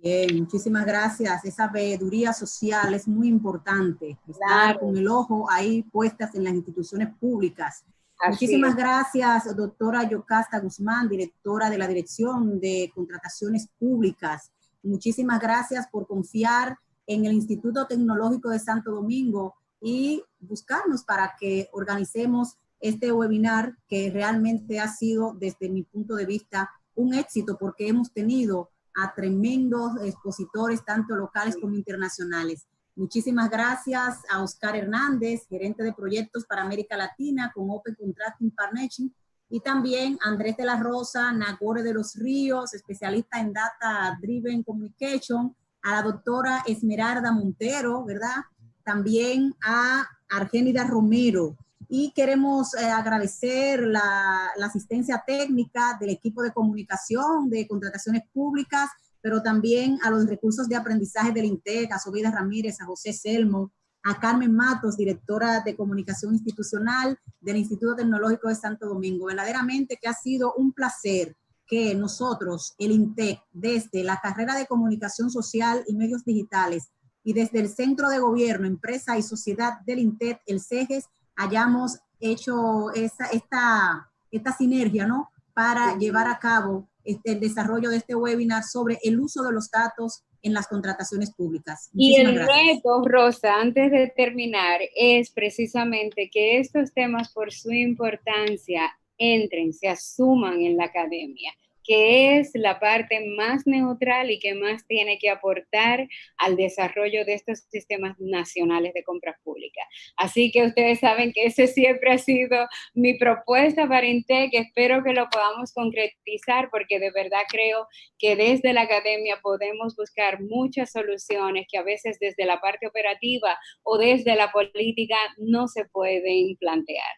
Bien, muchísimas gracias. Esa veeduría social es muy importante. Estar con el ojo ahí puestas en las instituciones públicas. Muchísimas gracias, doctora Yocasta Guzmán, directora de la Dirección de Contrataciones Públicas. Muchísimas gracias por confiar en el Instituto Tecnológico de Santo Domingo y buscarnos para que organicemos este webinar que realmente ha sido, desde mi punto de vista, un éxito porque hemos tenido a tremendos expositores, tanto locales como internacionales. Muchísimas gracias a Oscar Hernández, gerente de proyectos para América Latina con Open Contracting Partnership, y también Andrés de la Rosa, Nagore de los Ríos, especialista en Data Driven Communication, a la doctora Esmeralda Montero, ¿verdad? También a Argénida Romero. Y queremos agradecer la asistencia técnica del equipo de comunicación de contrataciones públicas, pero también a los recursos de aprendizaje del INTEC, a Sobeida Ramírez, a José Selmo, a Carmen Matos, directora de comunicación institucional del Instituto Tecnológico de Santo Domingo. Verdaderamente que ha sido un placer que nosotros, el INTEC, desde la carrera de comunicación social y medios digitales y desde el Centro de Gobierno, Empresa y Sociedad del INTEC, el CEGES, hayamos hecho esta sinergia, ¿no? Para llevar a cabo el desarrollo de este webinar sobre el uso de los datos en las contrataciones públicas. Y el reto, Rosa, antes de terminar, es precisamente que estos temas, por su importancia, entren, se asuman en la academia, que es la parte más neutral y que más tiene que aportar al desarrollo de estos sistemas nacionales de compras públicas. Así que ustedes saben que ese siempre ha sido mi propuesta para INTEC. Espero que lo podamos concretizar porque de verdad creo que desde la academia podemos buscar muchas soluciones que a veces desde la parte operativa o desde la política no se pueden plantear.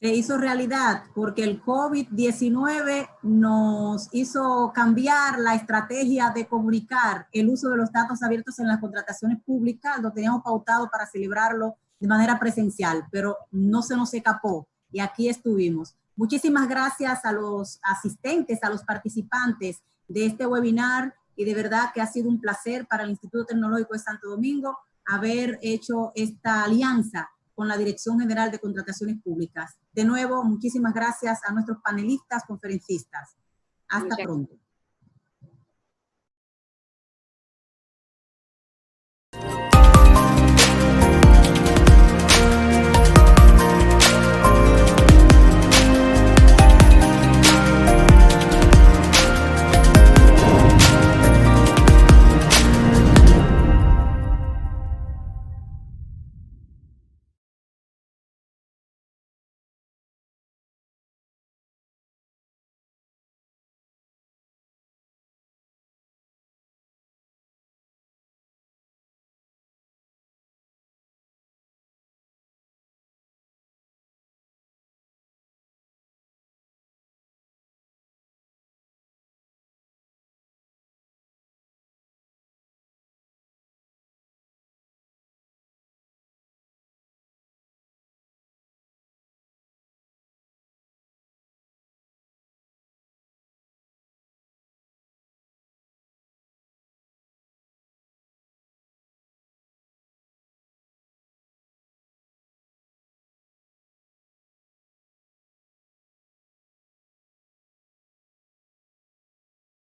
Se hizo realidad porque el COVID-19 nos hizo cambiar la estrategia de comunicar el uso de los datos abiertos en las contrataciones públicas. Lo teníamos pautado para celebrarlo de manera presencial, pero no se nos escapó y aquí estuvimos. Muchísimas gracias a los asistentes, a los participantes de este webinar, y de verdad que ha sido un placer para el Instituto Tecnológico de Santo Domingo haber hecho esta alianza con la Dirección General de Contrataciones Públicas. De nuevo, muchísimas gracias a nuestros panelistas, conferencistas. Hasta pronto.